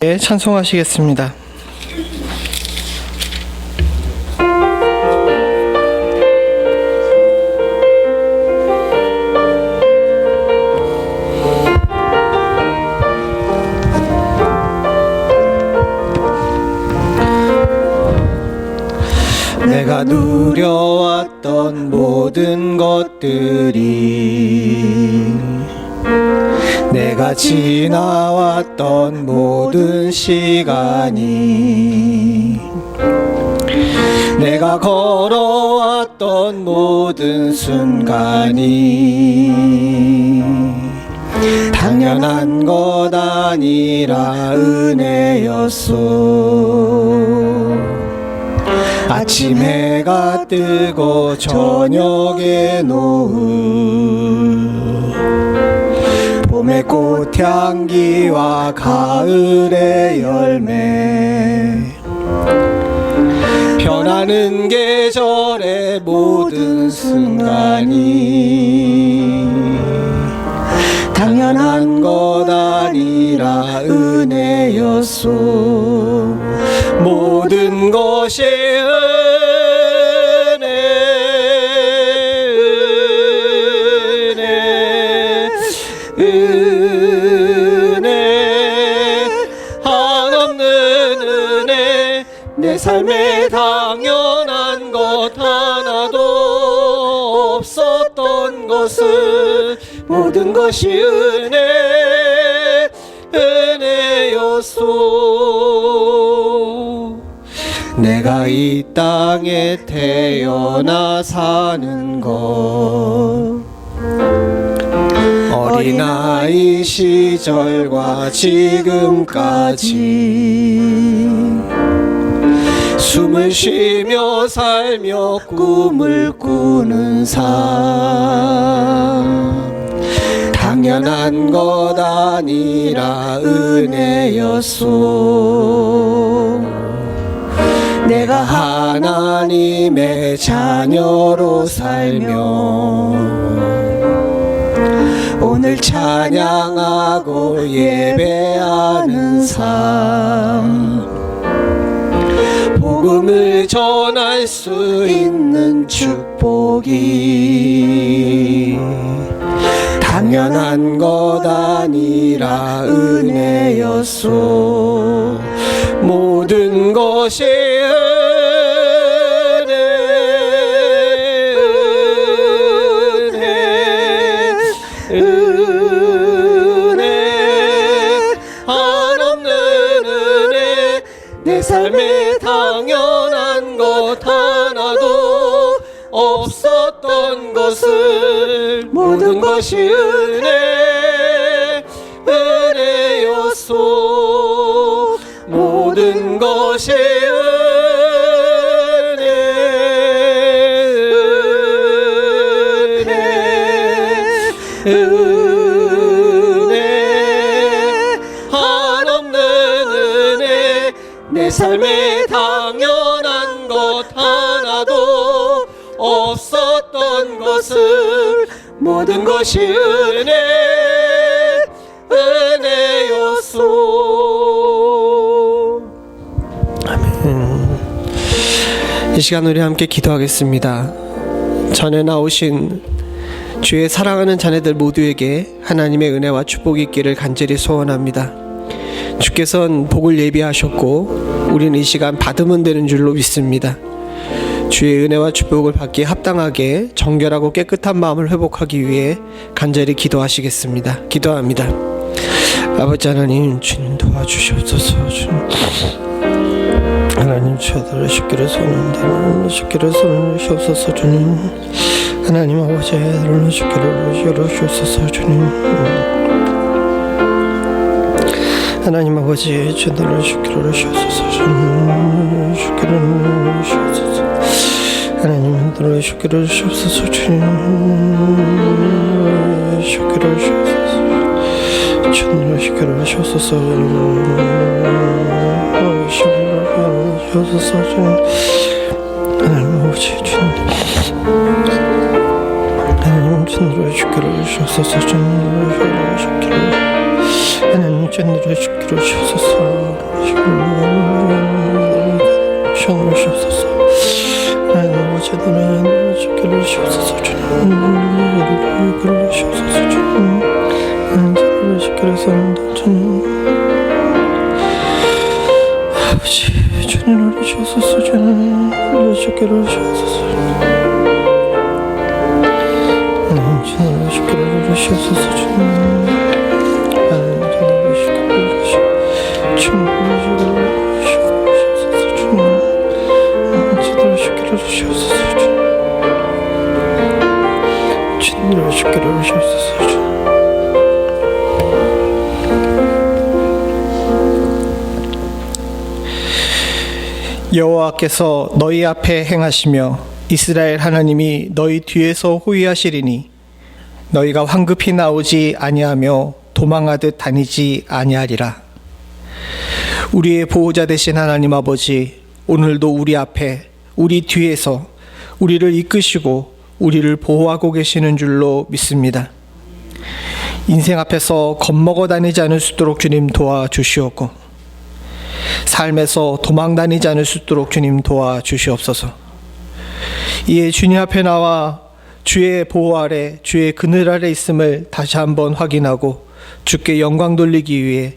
찬송하시겠습니다. 내가 누려왔던 모든 것들이, 내가 지나왔던 모든 시간이, 내가 걸어왔던 모든 순간이 당연한 것 아니라 은혜였소. 아침 해가 뜨고 저녁에 노을, 봄의 꽃향기와 가을의 열매, 변하는 계절의 모든 순간이 당연한 것 아니라 은혜였소. 모든 것이 은혜, 한없는 은혜. 내 삶에 당연한 것 하나도 없었던 것은 모든 것이 은혜였소. 내가 이 땅에 태어나 사는 것, 어린아이 시절과 지금까지 숨을 쉬며 살며 꿈을 꾸는 삶, 당연한 것 아니라 은혜였소. 내가 하나님의 자녀로 살며 오늘 찬양하고 예배하는 삶, 복음을 전할 수 있는 축복이 당연한 것 아니라 은혜였소. 모든 것이 은혜, 한없는 은혜. 내 삶에 당연한 것 하나도 없었던 것을 모든 것이 은혜였소. 모든 것이 은혜, 한없는 은혜. 내 삶에 당연한 것 하나도 없었던 것을 모든 것이 은혜였소. 아멘. 이 시간 우리 함께 기도하겠습니다. 전에 나오신 주의 사랑하는 자녀들 모두에게 하나님의 은혜와 축복이 있기를 간절히 소원합니다. 주께서는 복을 예비하셨고 우리는 이 시간 받으면 되는 줄로 믿습니다. 주의 은혜와 축복을 받기에 합당하게 정결하고 깨끗한 마음을 회복하기 위해 간절히 기도하시겠습니다. 기도합니다. 아버지 하나님, 주님 도와주시옵소서. 주님 하나님, 저들의 쉽기를 손을 쉽기를 손을 주옵소서. 주님 하나님 아버지, 애들을 쉽기를 열어주옵소서. 주님 하나님 아버지, 저들을 쉽기를 주옵소서. 주님 쉽기를 주옵소서. 하나님 들어 쉽기를 주옵소서. 주님 쉽기를 주옵소서. 주님 쉽기를 주옵소서. 주옵소서. 주님 하나님 아버지, 주님 하나님 주님으로 쉽기를 주옵소서. 주님으로 쉽기를 하나님 주님으로 죽기로 주옵소서. 주님으로 주옵소서. 하나님 아버지 하나님 죽기로 주옵소서. 주님으로 주옵소서. 주님으로 죽기로 삽니다. 주님 아버지 주님으로 주옵소서. 주님으로 죽기로 주옵소서. 주님으로 죽기로 주옵소서. 주님 여호와께서 너희 앞에 행하시며 이스라엘 하나님이 너희 뒤에서 호위하시리니 너희가 황급히 나오지 아니하며 도망하듯 다니지 아니하리라. 우리의 보호자 되신 하나님 아버지, 오늘도 우리 앞에 우리 뒤에서 우리를 이끄시고 우리를 보호하고 계시는 줄로 믿습니다. 인생 앞에서 겁먹어 다니지 않을 수 있도록 주님 도와주시옵고 삶에서 도망 다니지 않을 수 있도록 주님 도와주시옵소서. 이에 주님 앞에 나와 주의 보호 아래 주의 그늘 아래 있음을 다시 한번 확인하고 주께 영광 돌리기 위해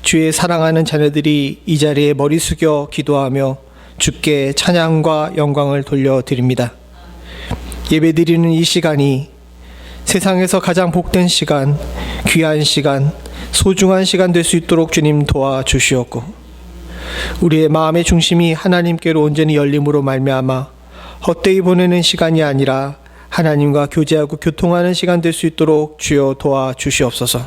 주의 사랑하는 자녀들이 이 자리에 머리 숙여 기도하며 주께 찬양과 영광을 돌려드립니다. 예배드리는 이 시간이 세상에서 가장 복된 시간, 귀한 시간, 소중한 시간 될 수 있도록 주님 도와주시옵고 우리의 마음의 중심이 하나님께로 온전히 열림으로 말미암아 헛되이 보내는 시간이 아니라 하나님과 교제하고 교통하는 시간 될 수 있도록 주여 도와주시옵소서.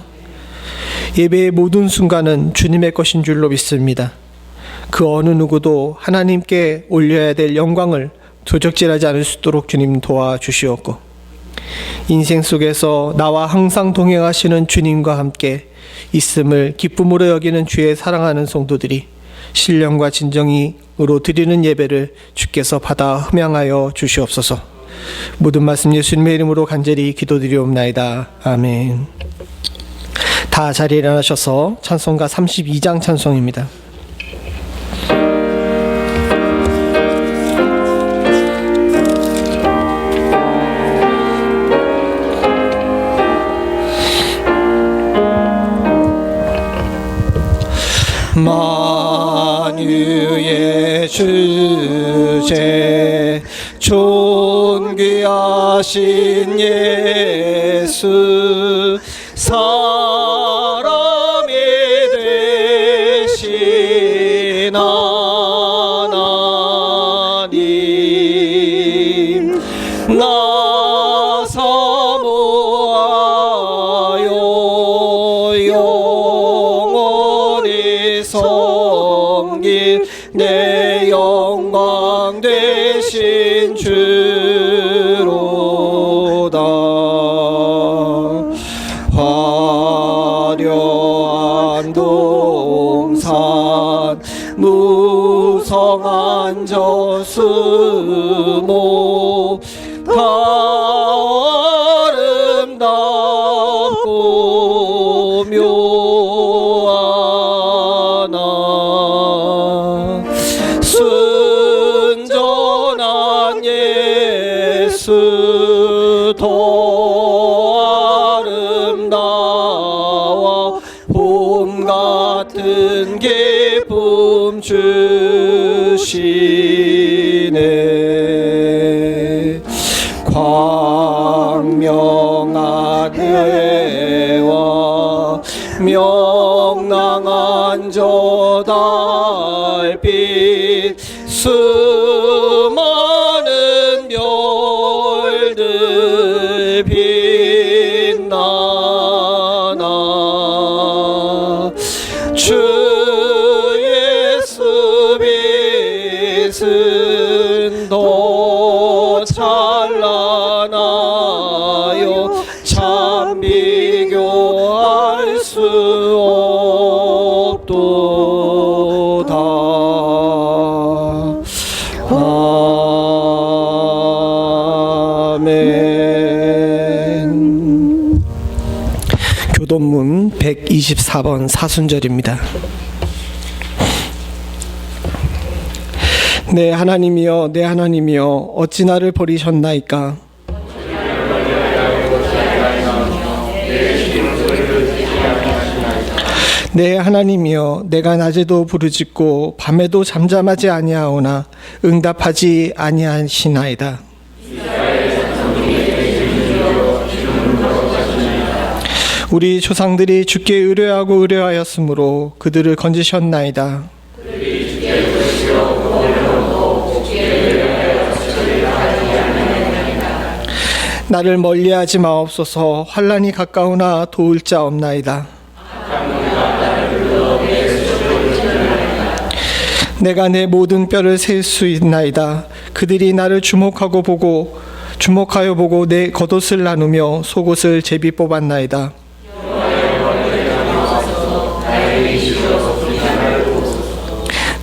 예배의 모든 순간은 주님의 것인 줄로 믿습니다. 그 어느 누구도 하나님께 올려야 될 영광을 도적질하지 않을 수 있도록 주님 도와주시옵고 인생 속에서 나와 항상 동행하시는 주님과 함께 있음을 기쁨으로 여기는 주의 사랑하는 성도들이 신령과 진정으로 드리는 예배를 주께서 받아 흠양하여 주시옵소서. 모든 말씀 예수님의 이름으로 간절히 기도드리옵나이다. 아멘. 다 자리에 일어나셔서 찬송가 32장 찬송입니다. 만유의 주제 존귀하신 예수 사람이 되신 하나님 나 사모하여 영원히 섬길 내 영광 되신 주로다. 화려한 동산 무성한 저수목 다 아름답고 묘하나 순전한 예수 더 아름다워 봄 같은 기쁨 주시네. 광명한 해와 명랑한 저 달빛 수많은 별들 빛나나 주 예수 빛은 더 찬란하여 참 비교할 수 없도다. 아멘. 교동문 120 24번 사순절입니다. 내 하나님이여 내 하나님이여 어찌 나를 버리셨나이까. 내 하나님이여 내가 낮에도 부르짖고 밤에도 잠잠하지 아니하오나 응답하지 아니하시나이다. 우리 조상들이 주께 의뢰하고 의뢰하였으므로 그들을 건지셨나이다. 나를 멀리하지 마옵소서. 환난이 가까우나 도울 자 없나이다. 내가 내 모든 뼈를 셀 수 있나이다. 그들이 나를 주목하여 보고 내 겉옷을 나누며 속옷을 제비 뽑았나이다.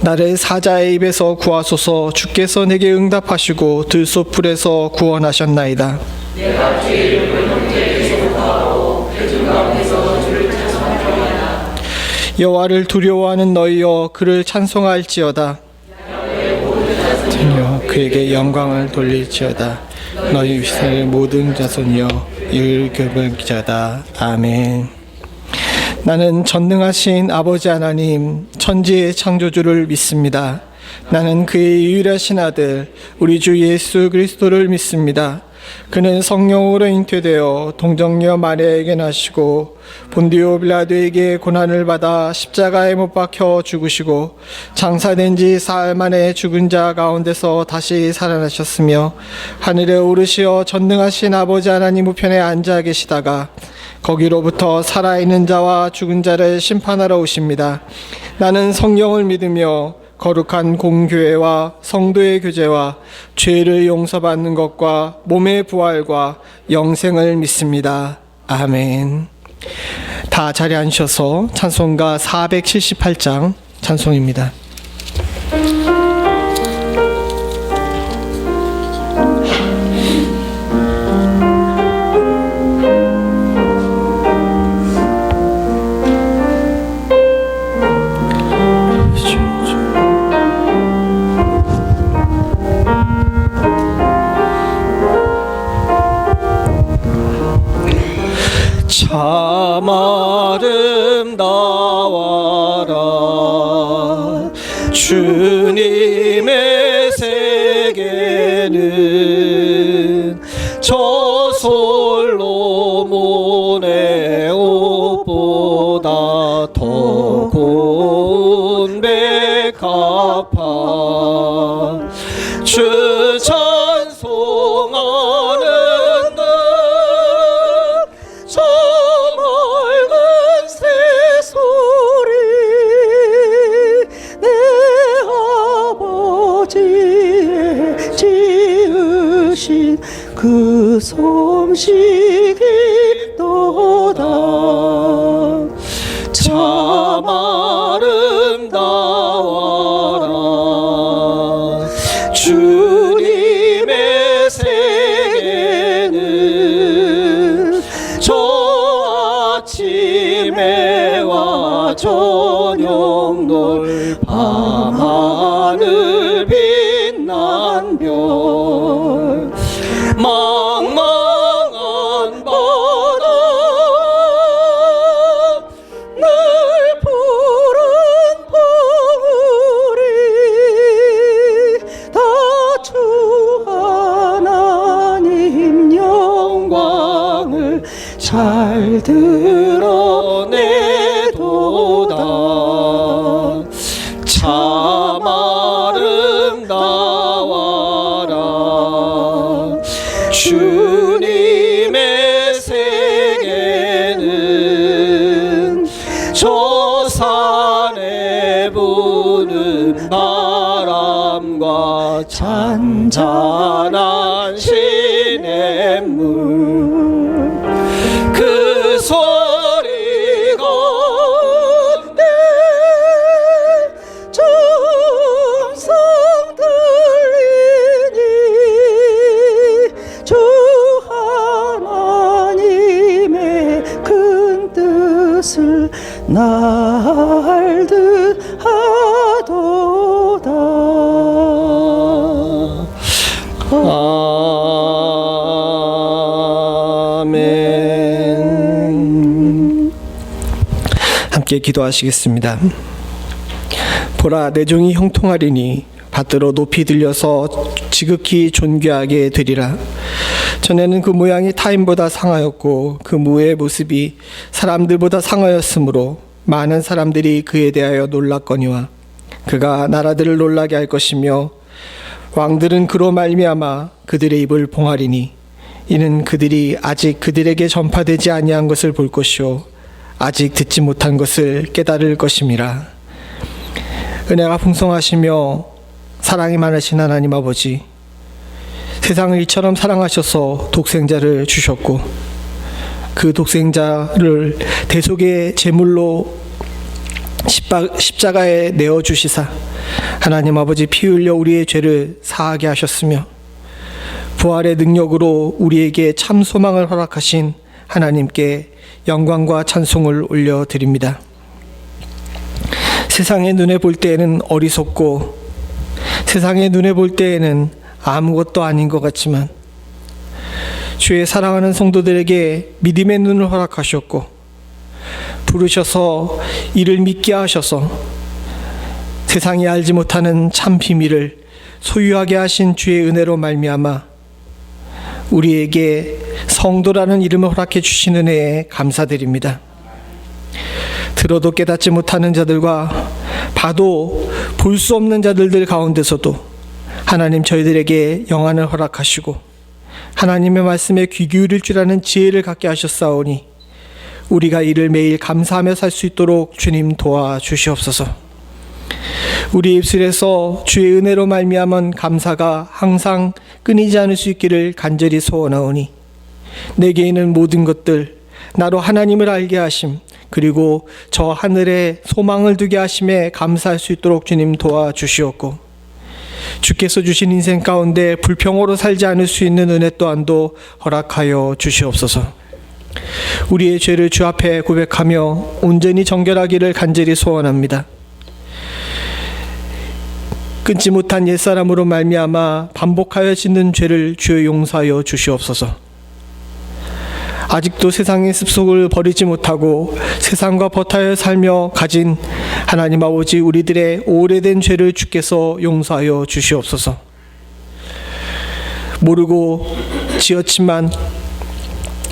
나를 사자의 입에서 구하소서. 주께서 내게 응답하시고 들소풀에서 구원하셨나이다. 여호와를 두려워하는 너희여 그를 찬송할지어다. 그에게 영광을 돌릴지어다. 너희 이스라엘 모든 자손이여 일급을자다. 아멘. 나는 전능하신 아버지 하나님 천지의 창조주를 믿습니다. 나는 그의 유일하신 아들 우리 주 예수 그리스도를 믿습니다. 그는 성령으로 잉태되어 동정녀 마리아에게 나시고 본디오 빌라도에게 고난을 받아 십자가에 못 박혀 죽으시고 장사된 지 사흘 만에 죽은 자 가운데서 다시 살아나셨으며 하늘에 오르시어 전능하신 아버지 하나님 우편에 앉아 계시다가 거기로부터 살아있는 자와 죽은 자를 심판하러 오십니다. 나는 성령을 믿으며 거룩한 공교회와 성도의 교제와 죄를 용서받는 것과 몸의 부활과 영생을 믿습니다. 아멘. 다 자리에 앉으셔서 찬송가 478장 찬송입니다. 참 아름다워라 주님의 세계는 저 솔로몬의 옷보다 더 고운 백합화 주 찬송하는 그 솜씨기 또다 참 아름다워라 주님의 세계는 저 아침에와 저녁 놀 밤하늘 빛난 별 망망한 바다 늘 푸른 봉우리 다 주 하나님 영광을 잘 드러내도다 참 아름다워라 주님의 세계는 저 산에 부는 바람과 잔잔한 시냇물 그 소리 가운데 정성 들리니 주 하나님의 큰 뜻을 함께 기도하시겠습니다. 보라, 내 종이 형통하리니 받들어 높이 들려서 지극히 존귀하게 되리라. 전에는 그 모양이 타인보다 상하였고 그 무의 모습이 사람들보다 상하였으므로 많은 사람들이 그에 대하여 놀랐거니와 그가 나라들을 놀라게 할 것이며 왕들은 그로 말미암아 그들의 입을 봉하리니 이는 그들이 아직 그들에게 전파되지 아니한 것을 볼 것이요 아직 듣지 못한 것을 깨달을 것임이라. 은혜가 풍성하시며 사랑이 많으신 하나님 아버지, 세상을 이처럼 사랑하셔서 독생자를 주셨고 그 독생자를 대속의 제물로 십자가에 내어주시사 하나님 아버지 피 흘려 우리의 죄를 사하게 하셨으며 부활의 능력으로 우리에게 참 소망을 허락하신 하나님께 영광과 찬송을 올려드립니다. 세상의 눈에 볼 때에는 어리석고 세상의 눈에 볼 때에는 아무것도 아닌 것 같지만 주의 사랑하는 성도들에게 믿음의 눈을 허락하셨고 부르셔서 이를 믿게 하셔서 세상이 알지 못하는 참 비밀을 소유하게 하신 주의 은혜로 말미암아 우리에게 성도라는 이름을 허락해 주신 은혜에 감사드립니다. 들어도 깨닫지 못하는 자들과 봐도 볼 수 없는 자들들 가운데서도 하나님 저희들에게 영안을 허락하시고 하나님의 말씀에 귀 기울일 줄 아는 지혜를 갖게 하셨사오니 우리가 이를 매일 감사하며 살 수 있도록 주님 도와주시옵소서. 우리 입술에서 주의 은혜로 말미암은 감사가 항상 끊이지 않을 수 있기를 간절히 소원하오니 내게 있는 모든 것들 나로 하나님을 알게 하심 그리고 저 하늘에 소망을 두게 하심에 감사할 수 있도록 주님 도와주시옵고 주께서 주신 인생 가운데 불평으로 살지 않을 수 있는 은혜 또한도 허락하여 주시옵소서. 우리의 죄를 주 앞에 고백하며 온전히 정결하기를 간절히 소원합니다. 끊지 못한 옛사람으로 말미암아 반복하여 짓는 죄를 주여 용서하여 주시옵소서. 아직도 세상의 습속을 버리지 못하고 세상과 버타여 살며 가진 하나님 아버지 우리들의 오래된 죄를 주께서 용서하여 주시옵소서. 모르고 지었지만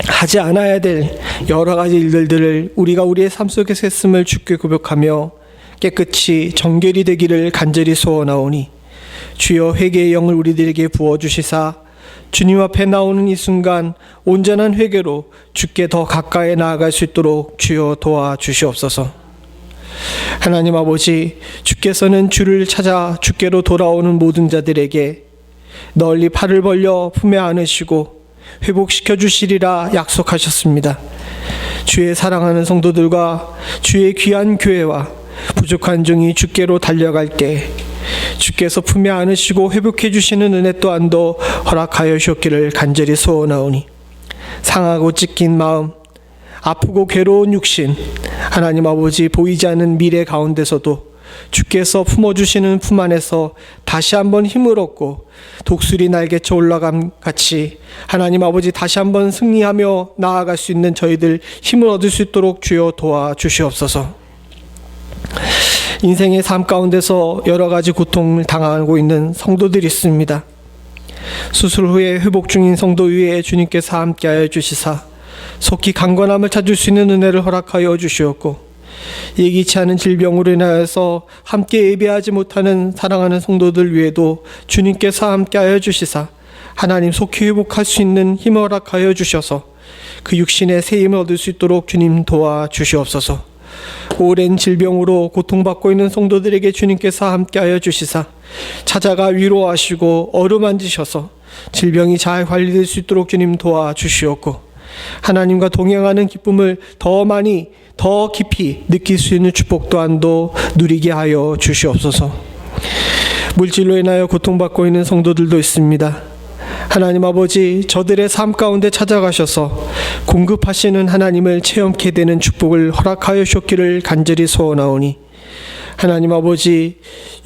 하지 않아야 될 여러 가지 일들을 우리가 우리의 삶 속에서 했음을 주께 고백하며 깨끗이 정결이 되기를 간절히 소원하오니 주여 회개의 영을 우리들에게 부어주시사 주님 앞에 나오는 이 순간 온전한 회개로 주께 더 가까이 나아갈 수 있도록 주여 도와주시옵소서. 하나님 아버지, 주께서는 주를 찾아 주께로 돌아오는 모든 자들에게 널리 팔을 벌려 품에 안으시고 회복시켜 주시리라 약속하셨습니다. 주의 사랑하는 성도들과 주의 귀한 교회와 부족한 종이 주께로 달려갈 때 주께서 품에 안으시고 회복해 주시는 은혜 또한도 허락하여 주셨기를 간절히 소원하오니 상하고 찢긴 마음, 아프고 괴로운 육신, 하나님 아버지 보이지 않는 미래 가운데서도 주께서 품어주시는 품 안에서 다시 한번 힘을 얻고 독수리 날개쳐 올라감 같이 하나님 아버지 다시 한번 승리하며 나아갈 수 있는 저희들 힘을 얻을 수 있도록 주여 도와주시옵소서. 인생의 삶 가운데서 여러 가지 고통을 당하고 있는 성도들이 있습니다. 수술 후에 회복 중인 성도 위에 주님께서 함께하여 주시사 속히 강건함을 찾을 수 있는 은혜를 허락하여 주시었고 예기치 않은 질병으로 인하여서 함께 예배하지 못하는 사랑하는 성도들 위에도 주님께서 함께하여 주시사 하나님 속히 회복할 수 있는 힘을 허락하여 주셔서 그 육신의 새 힘을 얻을 수 있도록 주님 도와주시옵소서. 오랜 질병으로 고통받고 있는 성도들에게 주님께서 함께하여 주시사 찾아가 위로하시고 어루만지셔서 질병이 잘 관리될 수 있도록 주님 도와주시옵고 하나님과 동행하는 기쁨을 더 많이 더 깊이 느낄 수 있는 축복 또한도 누리게 하여 주시옵소서. 물질로 인하여 고통받고 있는 성도들도 있습니다. 하나님 아버지, 저들의 삶 가운데 찾아가셔서 공급하시는 하나님을 체험케 되는 축복을 허락하여 주셨기를 간절히 소원하오니 하나님 아버지,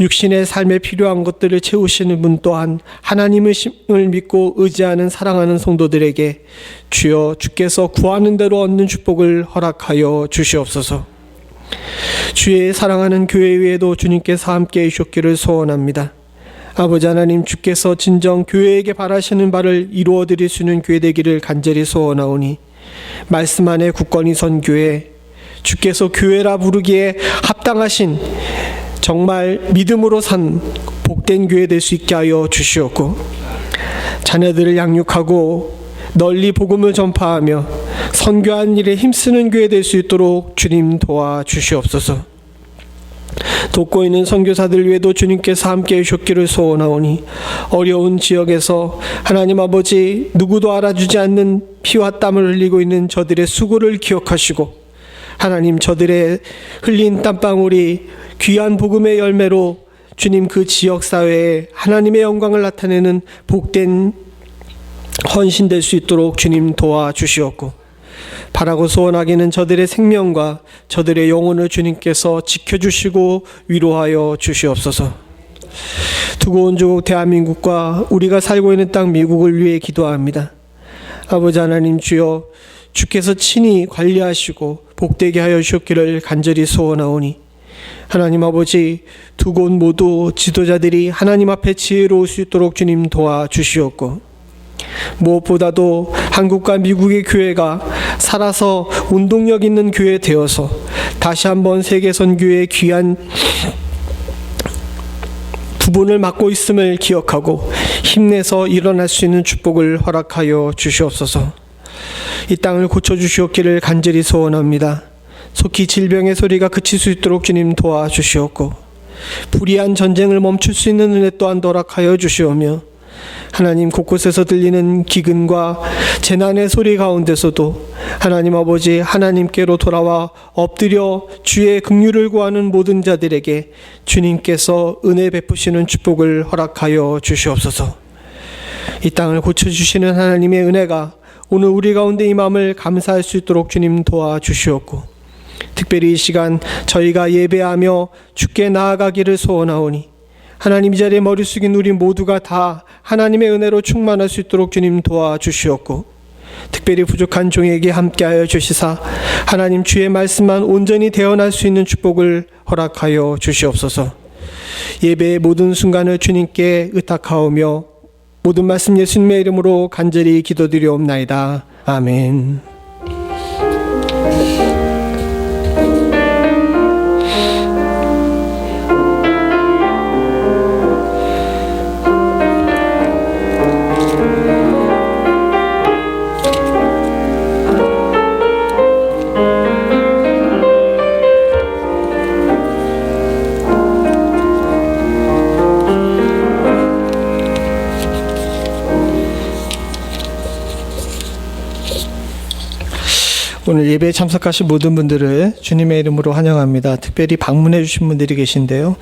육신의 삶에 필요한 것들을 채우시는 분 또한 하나님을 믿고 의지하는 사랑하는 성도들에게 주여 주께서 구하는 대로 얻는 축복을 허락하여 주시옵소서. 주의 사랑하는 교회 위에도 주님께서 함께해 주셨기를 소원합니다. 아버지 하나님, 주께서 진정 교회에게 바라시는 바를 이루어 드릴 수 있는 교회 되기를 간절히 소원하오니 말씀 안에 굳건히 선 교회, 주께서 교회라 부르기에 합당하신 정말 믿음으로 산 복된 교회 될 수 있게 하여 주시옵고, 자녀들을 양육하고 널리 복음을 전파하며 선교하는 일에 힘쓰는 교회 될 수 있도록 주님 도와주시옵소서. 돕고 있는 선교사들 위에도 주님께서 함께해 주셨기를 소원하오니 어려운 지역에서 하나님 아버지, 누구도 알아주지 않는 피와 땀을 흘리고 있는 저들의 수고를 기억하시고, 하나님, 저들의 흘린 땀방울이 귀한 복음의 열매로 주님 그 지역사회에 하나님의 영광을 나타내는 복된 헌신될 수 있도록 주님 도와주시옵고, 바라고 소원하기는 저들의 생명과 저들의 영혼을 주님께서 지켜주시고 위로하여 주시옵소서. 두고 온 조국 대한민국과 우리가 살고 있는 땅 미국을 위해 기도합니다. 아버지 하나님, 주여, 주께서 친히 관리하시고 복되게 하여 주셨기를 간절히 소원하오니 하나님 아버지, 두 곳 모두 지도자들이 하나님 앞에 지혜로울 수 있도록 주님 도와주시옵고, 무엇보다도 한국과 미국의 교회가 살아서 운동력 있는 교회 되어서 다시 한번 세계선교의 귀한 부분을 맡고 있음을 기억하고 힘내서 일어날 수 있는 축복을 허락하여 주시옵소서. 이 땅을 고쳐주시옵기를 간절히 소원합니다. 속히 질병의 소리가 그칠 수 있도록 주님 도와주시옵고, 불의한 전쟁을 멈출 수 있는 은혜 또한 허락하여 주시오며, 하나님, 곳곳에서 들리는 기근과 재난의 소리 가운데서도 하나님 아버지, 하나님께로 돌아와 엎드려 주의 긍휼을 구하는 모든 자들에게 주님께서 은혜 베푸시는 축복을 허락하여 주시옵소서. 이 땅을 고쳐주시는 하나님의 은혜가 오늘 우리 가운데 임함을 감사할 수 있도록 주님 도와주시옵고, 특별히 이 시간 저희가 예배하며 주께 나아가기를 소원하오니 하나님, 이 자리에 머리 숙인 우리 모두가 다 하나님의 은혜로 충만할 수 있도록 주님 도와주시옵고, 특별히 부족한 종에게 함께하여 주시사 하나님 주의 말씀만 온전히 대언할 수 있는 축복을 허락하여 주시옵소서. 예배의 모든 순간을 주님께 의탁하오며 모든 말씀 예수님의 이름으로 간절히 기도드리옵나이다. 아멘. 오늘 예배에 참석하신 모든 분들을 주님의 이름으로 환영합니다. 특별히 방문해 주신 분들이 계신데요.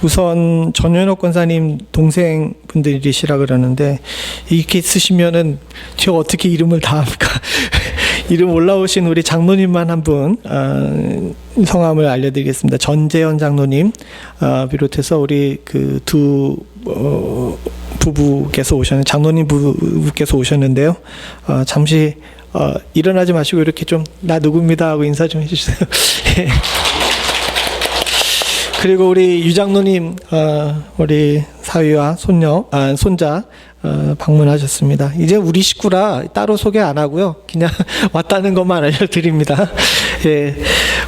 우선 전현옥 권사님 동생분들이시라 그러는데, 이렇게 쓰시면은 제가 어떻게 이름을 다 합니까? 이름 올라오신 우리 장로님만 한 분 성함을 알려드리겠습니다. 전재현 장로님 비롯해서 우리 그 두 부부께서 오셨는 장로님 부부께서 오셨는데요. 잠시 일어나지 마시고 이렇게 좀 나 누굽니다 하고 인사 좀 해주세요. 그리고 우리 유장로님, 우리 사위와 손자 방문하셨습니다. 이제 우리 식구라 따로 소개 안 하고요, 그냥 왔다는 것만 알려드립니다. 예,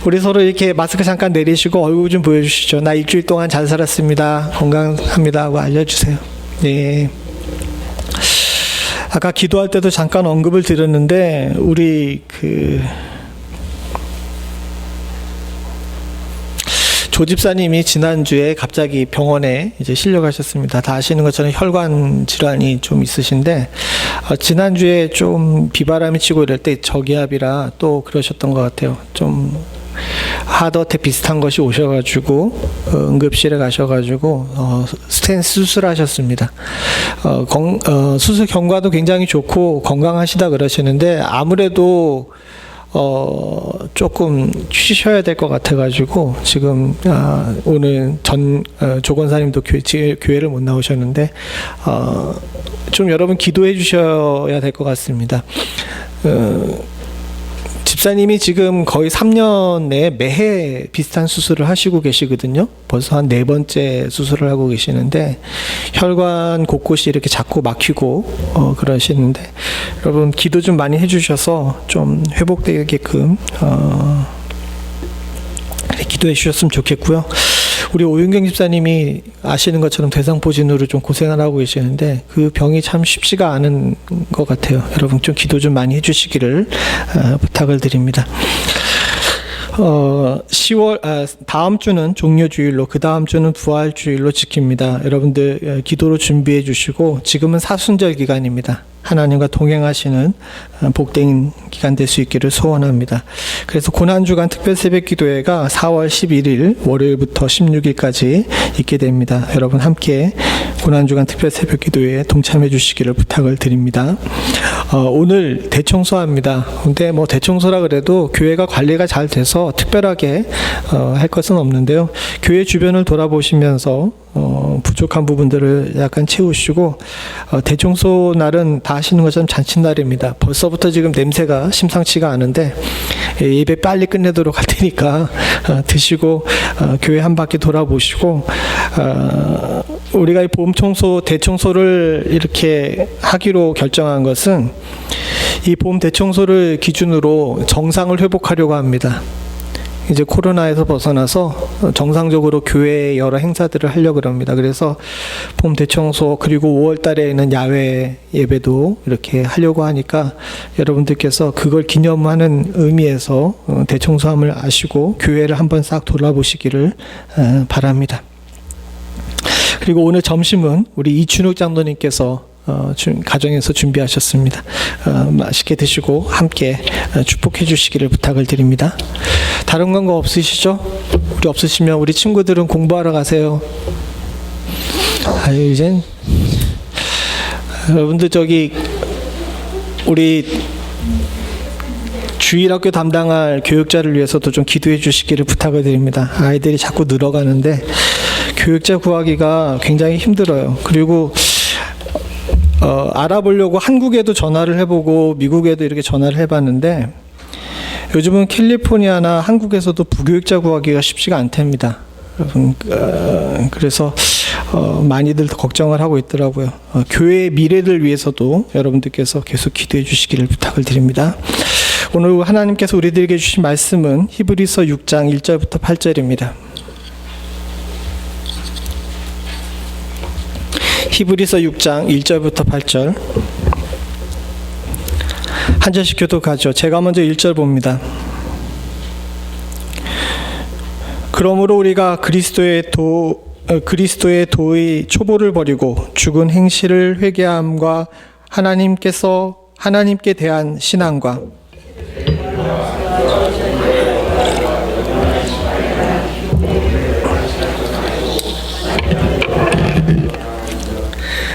우리 서로 이렇게 마스크 잠깐 내리시고 얼굴 좀 보여주시죠. 나 일주일 동안 잘 살았습니다, 건강합니다 하고 알려주세요. 예. 아까 기도할 때도 잠깐 언급을 드렸는데, 우리 조 집사님이 지난주에 갑자기 병원에 이제 실려가셨습니다. 다 아시는 것처럼 혈관 질환이 좀 있으신데, 지난주에 좀 비바람이 치고 이럴 때 저기압이라 또 그러셨던 것 같아요. 좀 하드어택 비슷한 것이 오셔가지고 응급실에 가셔가지고 스텐스 수술하셨습니다. 수술 경과도 굉장히 좋고 건강하시다 그러시는데, 아무래도 조금 쉬셔야 될 것 같아가지고 지금 오늘 조 권사님도 교회를 못 나오셨는데 좀 여러분 기도해 주셔야 될 것 같습니다. 집사님이 지금 거의 3년 내에 매해 비슷한 수술을 하시고 계시거든요. 벌써 한 4번째 수술을 하고 계시는데 혈관 곳곳이 이렇게 자꾸 막히고 그러시는데 여러분 기도 좀 많이 해주셔서 좀 회복되게끔 기도해 주셨으면 좋겠고요. 우리 오윤경 집사님이 아시는 것처럼 대상포진으로 좀 고생을 하고 계시는데 그 병이 참 쉽지가 않은 것 같아요. 여러분 좀 기도 좀 많이 해주시기를 부탁을 드립니다. 10월 다음 주는 종료주일로, 그 다음 주는 부활주일로 지킵니다. 여러분들 기도로 준비해 주시고, 지금은 사순절 기간입니다. 하나님과 동행하시는 복된 기간 될 수 있기를 소원합니다. 그래서 고난주간 특별 새벽 기도회가 4월 11일 월요일부터 16일까지 있게 됩니다. 여러분 함께 고난주간 특별 새벽 기도회에 동참해 주시기를 부탁을 드립니다. 오늘 대청소합니다. 근데 뭐 대청소라 그래도 교회가 관리가 잘 돼서 특별하게 할 것은 없는데요. 교회 주변을 돌아보시면서 부족한 부분들을 약간 채우시고, 대청소 날은 다 하시는 것처럼 잔칫날입니다. 벌써부터 지금 냄새가 심상치가 않은데 예배 빨리 끝내도록 할 테니까 드시고 교회 한 바퀴 돌아보시고, 우리가 이 봄 청소, 대청소를 이렇게 하기로 결정한 것은 이 봄 대청소를 기준으로 정상을 회복하려고 합니다. 이제 코로나에서 벗어나서 정상적으로 교회의 여러 행사들을 하려고 합니다. 그래서 봄 대청소, 그리고 5월 달에는 야외 예배도 이렇게 하려고 하니까 여러분들께서 그걸 기념하는 의미에서 대청소함을 아시고 교회를 한번 싹 돌아보시기를 바랍니다. 그리고 오늘 점심은 우리 이춘욱 장로님께서 가정에서 준비하셨습니다. 맛있게 드시고 함께 축복해 주시기를 부탁을 드립니다. 다른 건 거 없으시죠? 우리 없으시면 우리 친구들은 공부하러 가세요. 이젠 여러분들 저기 우리 주일학교 담당할 교육자를 위해서도 좀 기도해 주시기를 부탁을 드립니다. 아이들이 자꾸 늘어가는데 교육자 구하기가 굉장히 힘들어요. 그리고 알아보려고 한국에도 전화를 해보고 미국에도 이렇게 전화를 해봤는데 요즘은 캘리포니아나 한국에서도 부교육자 구하기가 쉽지가 않답니다. 여러분, 그래서 많이들 걱정을 하고 있더라고요. 교회의 미래를 위해서도 여러분들께서 계속 기도해 주시기를 부탁을 드립니다. 오늘 하나님께서 우리들에게 주신 말씀은 히브리서 6장 1절부터 8절입니다. 히브리서 6장 1절부터 8절 한 절씩 교독하죠. 제가 먼저 1절 봅니다. 그러므로 우리가 그리스도의 도의 초보를 버리고 죽은 행실을 회개함과 하나님께 대한 신앙과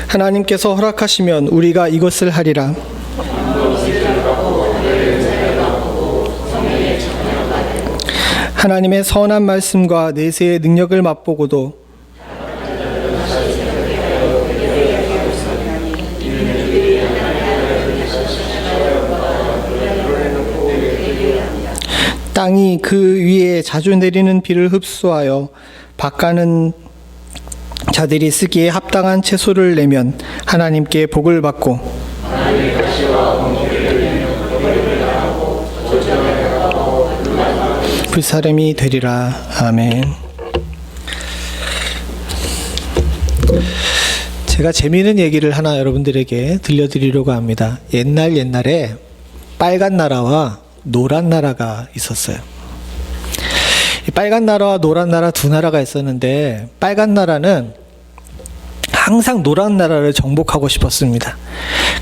하나님께서 허락하시면 우리가 이것을 하리라. 하나님의 선한 말씀과 내세의 능력을 맛보고도 땅이 그 위에 자주 내리는 비를 흡수하여 밭가는 자들이 쓰기에 합당한 채소를 내면 하나님께 복을 받고 불사름이 되리라. 아멘. 제가 재미있는 얘기를 하나 여러분들에게 들려드리려고 합니다. 옛날에 빨간 나라와 노란 나라가 있었어요. 이 빨간 나라와 노란 나라 두 나라가 있었는데 빨간 나라는 항상 노란 나라를 정복하고 싶었습니다.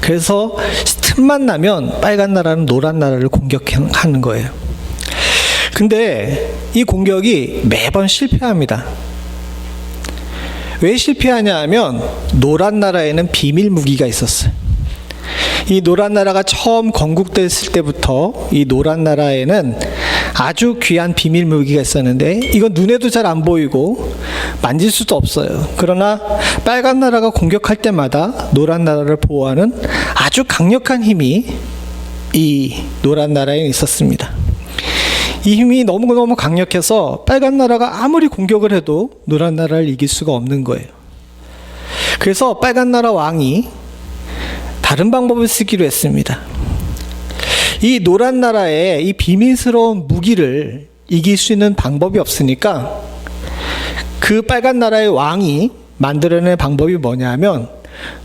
그래서 틈만 나면 빨간 나라는 노란 나라를 공격하는 거예요. 근데 이 공격이 매번 실패합니다. 왜 실패하냐 하면 노란 나라에는 비밀 무기가 있었어요. 이 노란 나라가 처음 건국됐을 때부터 이 노란 나라에는 아주 귀한 비밀 무기가 있었는데 이건 눈에도 잘 안 보이고 만질 수도 없어요. 그러나 빨간 나라가 공격할 때마다 노란 나라를 보호하는 아주 강력한 힘이 이 노란 나라에 있었습니다. 이 힘이 너무너무 강력해서 빨간 나라가 아무리 공격을 해도 노란 나라를 이길 수가 없는 거예요. 그래서 빨간 나라 왕이 다른 방법을 쓰기로 했습니다. 이 노란 나라의 이 비밀스러운 무기를 이길 수 있는 방법이 없으니까 그 빨간 나라의 왕이 만들어낸 방법이 뭐냐면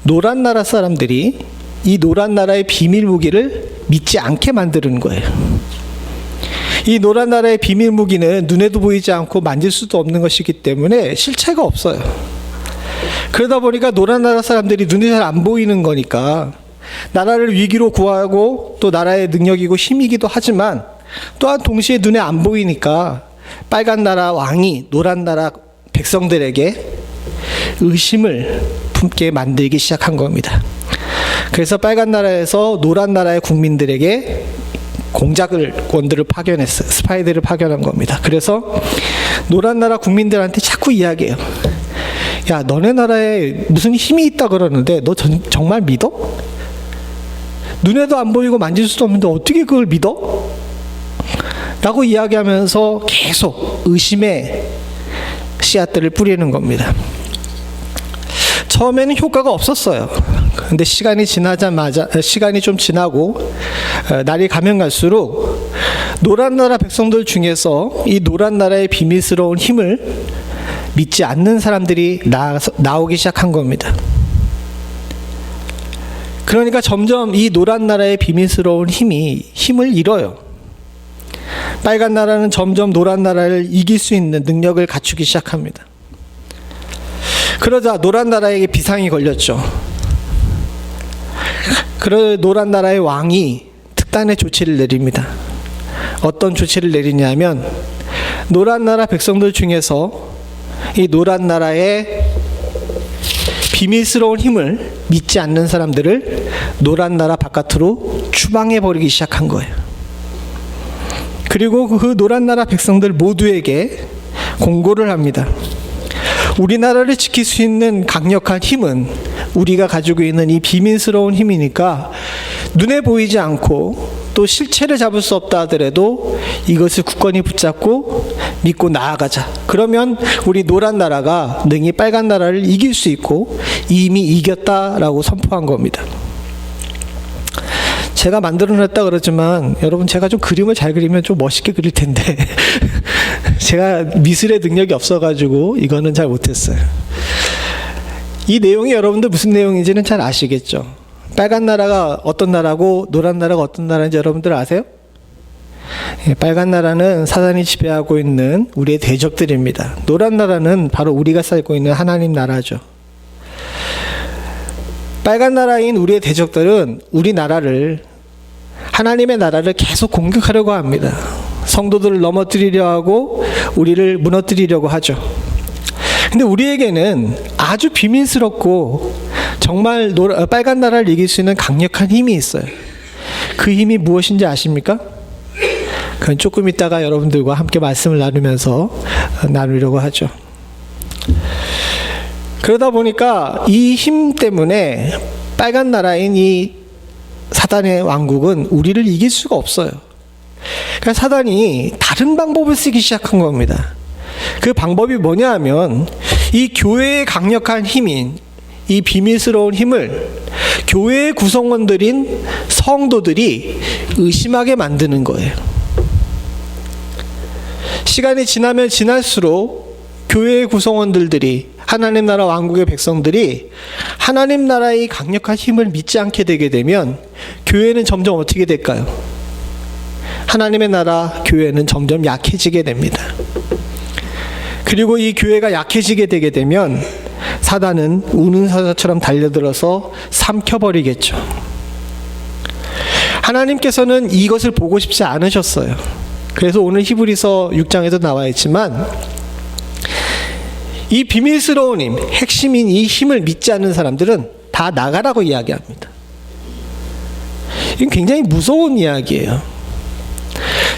노란 나라 사람들이 이 노란 나라의 비밀 무기를 믿지 않게 만드는 거예요. 이 노란 나라의 비밀 무기는 눈에도 보이지 않고 만질 수도 없는 것이기 때문에 실체가 없어요. 그러다 보니까 노란 나라 사람들이 눈에 잘 안 보이는 거니까 나라를 위기로 구하고 또 나라의 능력이고 힘이기도 하지만 또한 동시에 눈에 안 보이니까 빨간 나라 왕이 노란 나라 백성들에게 의심을 품게 만들기 시작한 겁니다. 그래서 빨간 나라에서 노란 나라의 국민들에게 공작원들을 파견했어요. 스파이들을 파견한 겁니다. 그래서 노란 나라 국민들한테 자꾸 이야기해요. 야, 너네 나라에 무슨 힘이 있다 그러는데 너 정말 믿어? 눈에도 안 보이고 만질 수도 없는데 어떻게 그걸 믿어? 라고 이야기하면서 계속 의심의 씨앗들을 뿌리는 겁니다. 처음에는 효과가 없었어요. 근데 시간이 좀 지나고 날이 가면 갈수록 노란 나라 백성들 중에서 이 노란 나라의 비밀스러운 힘을 믿지 않는 사람들이 나오기 시작한 겁니다. 그러니까 점점 이 노란 나라의 비밀스러운 힘을 잃어요. 빨간 나라는 점점 노란 나라를 이길 수 있는 능력을 갖추기 시작합니다. 그러자 노란 나라에게 비상이 걸렸죠. 노란 나라의 왕이 특단의 조치를 내립니다. 어떤 조치를 내리냐면 노란 나라 백성들 중에서 이 노란 나라의 비밀스러운 힘을 믿지 않는 사람들을 노란 나라 바깥으로 추방해 버리기 시작한 거예요. 그리고 그 노란 나라 백성들 모두에게 공고를 합니다. 우리나라를 지킬 수 있는 강력한 힘은 우리가 가지고 있는 이 비밀스러운 힘이니까 눈에 보이지 않고 또 실체를 잡을 수 없다 하더라도 이것을 굳건히 붙잡고 믿고 나아가자. 그러면 우리 노란 나라가 능히 빨간 나라를 이길 수 있고 이미 이겼다라고 선포한 겁니다. 제가 만들어냈다 그러지만 여러분 제가 좀 그림을 잘 그리면 좀 멋있게 그릴 텐데 제가 미술의 능력이 없어가지고 이거는 잘 못했어요. 이 내용이 여러분들 무슨 내용인지는 잘 아시겠죠? 빨간 나라가 어떤 나라고 노란 나라가 어떤 나라인지 여러분들 아세요? 빨간 나라는 사단이 지배하고 있는 우리의 대적들입니다. 노란 나라는 바로 우리가 살고 있는 하나님 나라죠. 빨간 나라인 우리의 대적들은 우리나라를 하나님의 나라를 계속 공격하려고 합니다. 성도들을 넘어뜨리려 하고 우리를 무너뜨리려고 하죠. 근데 우리에게는 아주 비밀스럽고 정말 빨간 나라를 이길 수 있는 강력한 힘이 있어요. 그 힘이 무엇인지 아십니까? 그건 조금 이따가 여러분들과 함께 말씀을 나누려고 하죠. 그러다 보니까 이 힘 때문에 빨간 나라인 이 사단의 왕국은 우리를 이길 수가 없어요. 그러니까 사단이 다른 방법을 쓰기 시작한 겁니다. 그 방법이 뭐냐 하면 이 교회의 강력한 힘인 이 비밀스러운 힘을 교회의 구성원들인 성도들이 의심하게 만드는 거예요. 시간이 지나면 지날수록 교회의 구성원들이 하나님 나라 왕국의 백성들이 하나님 나라의 강력한 힘을 믿지 않게 되게 되면 교회는 점점 어떻게 될까요? 하나님의 나라 교회는 점점 약해지게 됩니다. 그리고 이 교회가 약해지게 되게 되면 사단은 우는 사자처럼 달려들어서 삼켜버리겠죠. 하나님께서는 이것을 보고 싶지 않으셨어요. 그래서 오늘 히브리서 6장에도 나와 있지만 이 비밀스러운 힘, 핵심인 이 힘을 믿지 않는 사람들은 다 나가라고 이야기합니다. 이건 굉장히 무서운 이야기예요.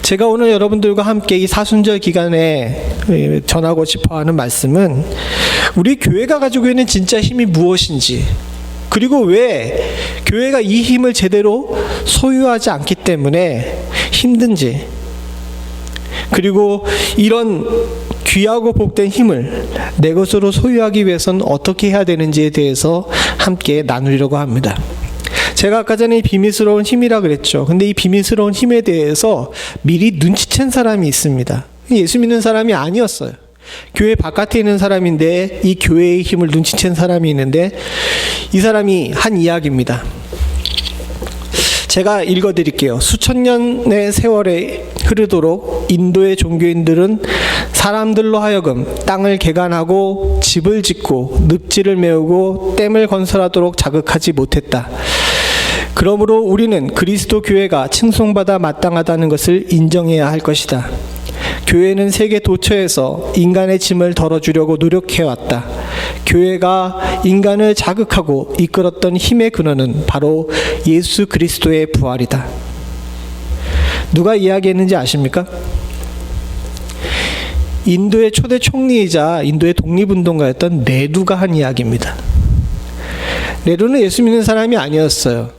제가 오늘 여러분들과 함께 이 사순절 기간에 전하고 싶어 하는 말씀은 우리 교회가 가지고 있는 진짜 힘이 무엇인지, 그리고 왜 교회가 이 힘을 제대로 소유하지 않기 때문에 힘든지, 그리고 이런 귀하고 복된 힘을 내 것으로 소유하기 위해서는 어떻게 해야 되는지에 대해서 함께 나누려고 합니다. 제가 아까 전에 비밀스러운 힘이라 그랬죠. 근데 이 비밀스러운 힘에 대해서 미리 눈치챈 사람이 있습니다. 예수 믿는 사람이 아니었어요. 교회 바깥에 있는 사람인데 이 교회의 힘을 눈치챈 사람이 있는데 이 사람이 한 이야기입니다. 제가 읽어드릴게요. 수천 년의 세월에 흐르도록 인도의 종교인들은 사람들로 하여금 땅을 개간하고 집을 짓고 늪지를 메우고 댐을 건설하도록 자극하지 못했다. 그러므로 우리는 그리스도 교회가 칭송받아 마땅하다는 것을 인정해야 할 것이다. 교회는 세계 도처에서 인간의 짐을 덜어주려고 노력해왔다. 교회가 인간을 자극하고 이끌었던 힘의 근원은 바로 예수 그리스도의 부활이다. 누가 이야기했는지 아십니까? 인도의 초대 총리이자 인도의 독립운동가였던 네루가 한 이야기입니다. 네루는 예수 믿는 사람이 아니었어요.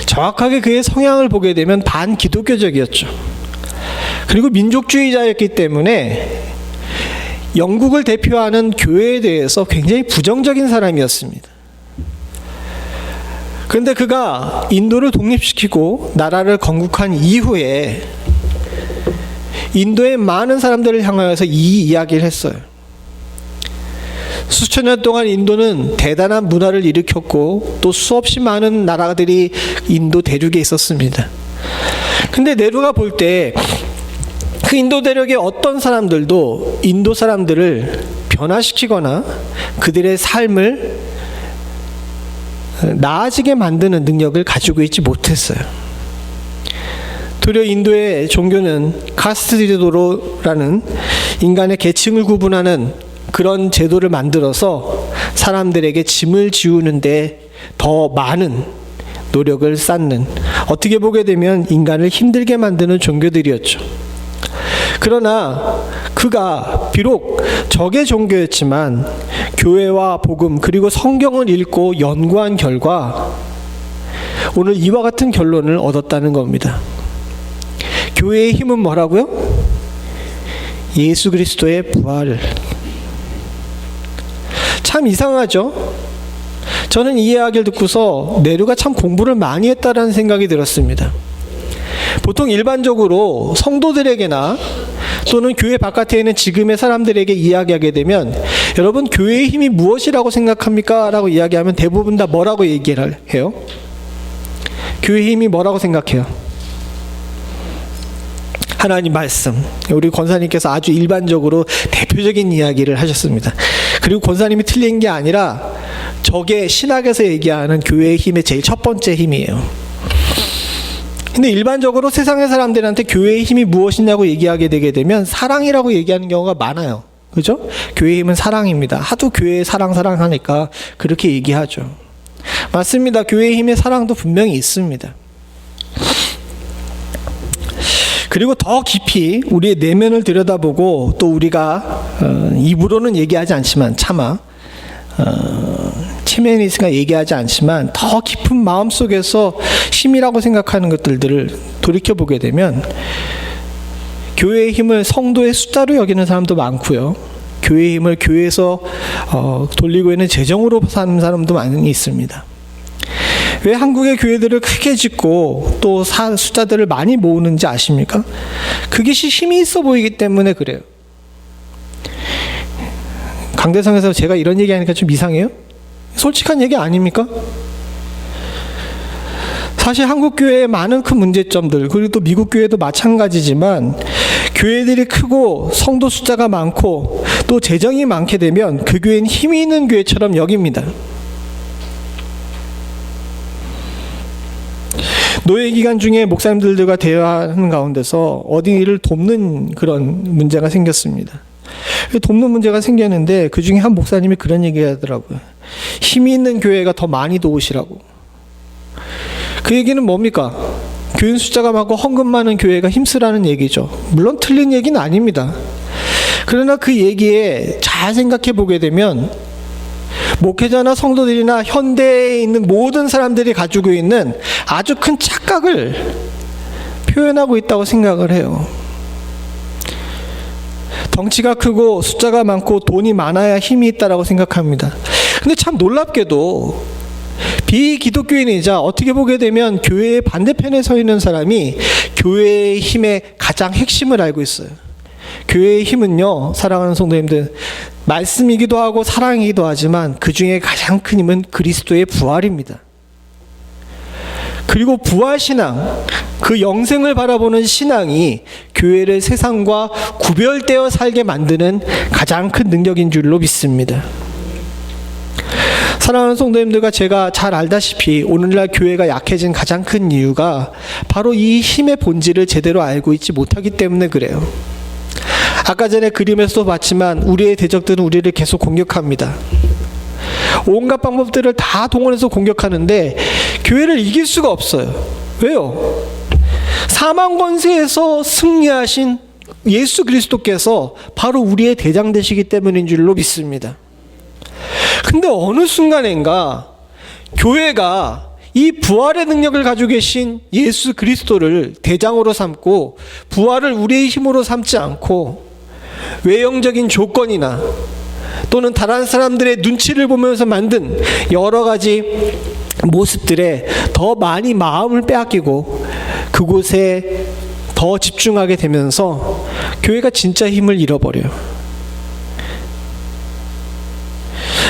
정확하게 그의 성향을 보게 되면 반기독교적이었죠. 그리고 민족주의자였기 때문에 영국을 대표하는 교회에 대해서 굉장히 부정적인 사람이었습니다. 그런데 그가 인도를 독립시키고 나라를 건국한 이후에 인도의 많은 사람들을 향하여서 이 이야기를 했어요. 수천 년 동안 인도는 대단한 문화를 일으켰고 또 수없이 많은 나라들이 인도 대륙에 있었습니다. 근데 네루가 볼 때 그 인도 대륙의 어떤 사람들도 인도 사람들을 변화시키거나 그들의 삶을 나아지게 만드는 능력을 가지고 있지 못했어요. 도리어 인도의 종교는 카스트 제도라는 인간의 계층을 구분하는 그런 제도를 만들어서 사람들에게 짐을 지우는데 더 많은 노력을 쌓는, 어떻게 보게 되면 인간을 힘들게 만드는 종교들이었죠. 그러나 그가 비록 적의 종교였지만 교회와 복음 그리고 성경을 읽고 연구한 결과 오늘 이와 같은 결론을 얻었다는 겁니다. 교회의 힘은 뭐라고요? 예수 그리스도의 부활. 참 이상하죠? 저는 이 이야기를 듣고서 네루가 참 공부를 많이 했다라는 생각이 들었습니다. 보통 일반적으로 성도들에게나 또는 교회 바깥에 있는 지금의 사람들에게 이야기하게 되면 여러분 교회의 힘이 무엇이라고 생각합니까? 라고 이야기하면 대부분 다 뭐라고 얘기를 해요? 교회의 힘이 뭐라고 생각해요? 하나님 말씀. 우리 권사님께서 아주 일반적으로 대표적인 이야기를 하셨습니다. 그리고 권사님이 틀린 게 아니라 저게 신학에서 얘기하는 교회의 힘의 제일 첫 번째 힘이에요. 근데 일반적으로 세상의 사람들한테 교회의 힘이 무엇이냐고 얘기하게 되게 되면 사랑이라고 얘기하는 경우가 많아요. 그죠? 교회의 힘은 사랑입니다. 하도 교회의 사랑하니까 그렇게 얘기하죠. 맞습니다. 교회의 힘의 사랑도 분명히 있습니다. 그리고 더 깊이 우리의 내면을 들여다보고 또 우리가 입으로는 얘기하지 않지만 차마 체메니스가 얘기하지 않지만 더 깊은 마음속에서 힘이라고 생각하는 것들을 돌이켜보게 되면 교회의 힘을 성도의 숫자로 여기는 사람도 많고요. 교회의 힘을 교회에서 돌리고 있는 재정으로 사는 사람도 많이 있습니다. 왜 한국의 교회들을 크게 짓고 또 숫자들을 많이 모으는지 아십니까? 그것이 힘이 있어 보이기 때문에 그래요. 강대상에서 제가 이런 얘기하니까 좀 이상해요? 솔직한 얘기 아닙니까? 사실 한국 교회의 많은 큰 문제점들, 그리고 또 미국 교회도 마찬가지지만 교회들이 크고 성도 숫자가 많고 또 재정이 많게 되면 그 교회는 힘이 있는 교회처럼 여깁니다. 노예 기간 중에 목사님들과 대화하는 가운데서 어디를 돕는 그런 문제가 생겼습니다. 돕는 문제가 생겼는데 그 중에 한 목사님이 그런 얘기 하더라고요. 힘이 있는 교회가 더 많이 도우시라고. 그 얘기는 뭡니까? 교인 숫자가 많고 헌금 많은 교회가 힘쓰라는 얘기죠. 물론 틀린 얘기는 아닙니다. 그러나 그 얘기에 잘 생각해 보게 되면 목회자나 성도들이나 현대에 있는 모든 사람들이 가지고 있는 아주 큰 착각을 표현하고 있다고 생각을 해요. 덩치가 크고 숫자가 많고 돈이 많아야 힘이 있다라고 생각합니다. 근데 참 놀랍게도 비기독교인이자 어떻게 보게 되면 교회의 반대편에 서 있는 사람이 교회의 힘의 가장 핵심을 알고 있어요. 교회의 힘은요, 사랑하는 성도님들, 말씀이기도 하고 사랑이기도 하지만 그 중에 가장 큰 힘은 그리스도의 부활입니다. 그리고 부활신앙, 그 영생을 바라보는 신앙이 교회를 세상과 구별되어 살게 만드는 가장 큰 능력인 줄로 믿습니다. 사랑하는 성도님들과 제가 잘 알다시피 오늘날 교회가 약해진 가장 큰 이유가 바로 이 힘의 본질을 제대로 알고 있지 못하기 때문에 그래요. 아까 전에 그림에서도 봤지만 우리의 대적들은 우리를 계속 공격합니다. 온갖 방법들을 다 동원해서 공격하는데 교회를 이길 수가 없어요. 왜요? 사망 권세에서 승리하신 예수 그리스도께서 바로 우리의 대장 되시기 때문인 줄로 믿습니다. 근데 어느 순간인가 교회가 이 부활의 능력을 가지고 계신 예수 그리스도를 대장으로 삼고 부활을 우리의 힘으로 삼지 않고 외형적인 조건이나 또는 다른 사람들의 눈치를 보면서 만든 여러 가지 모습들에 더 많이 마음을 빼앗기고 그곳에 더 집중하게 되면서 교회가 진짜 힘을 잃어버려요.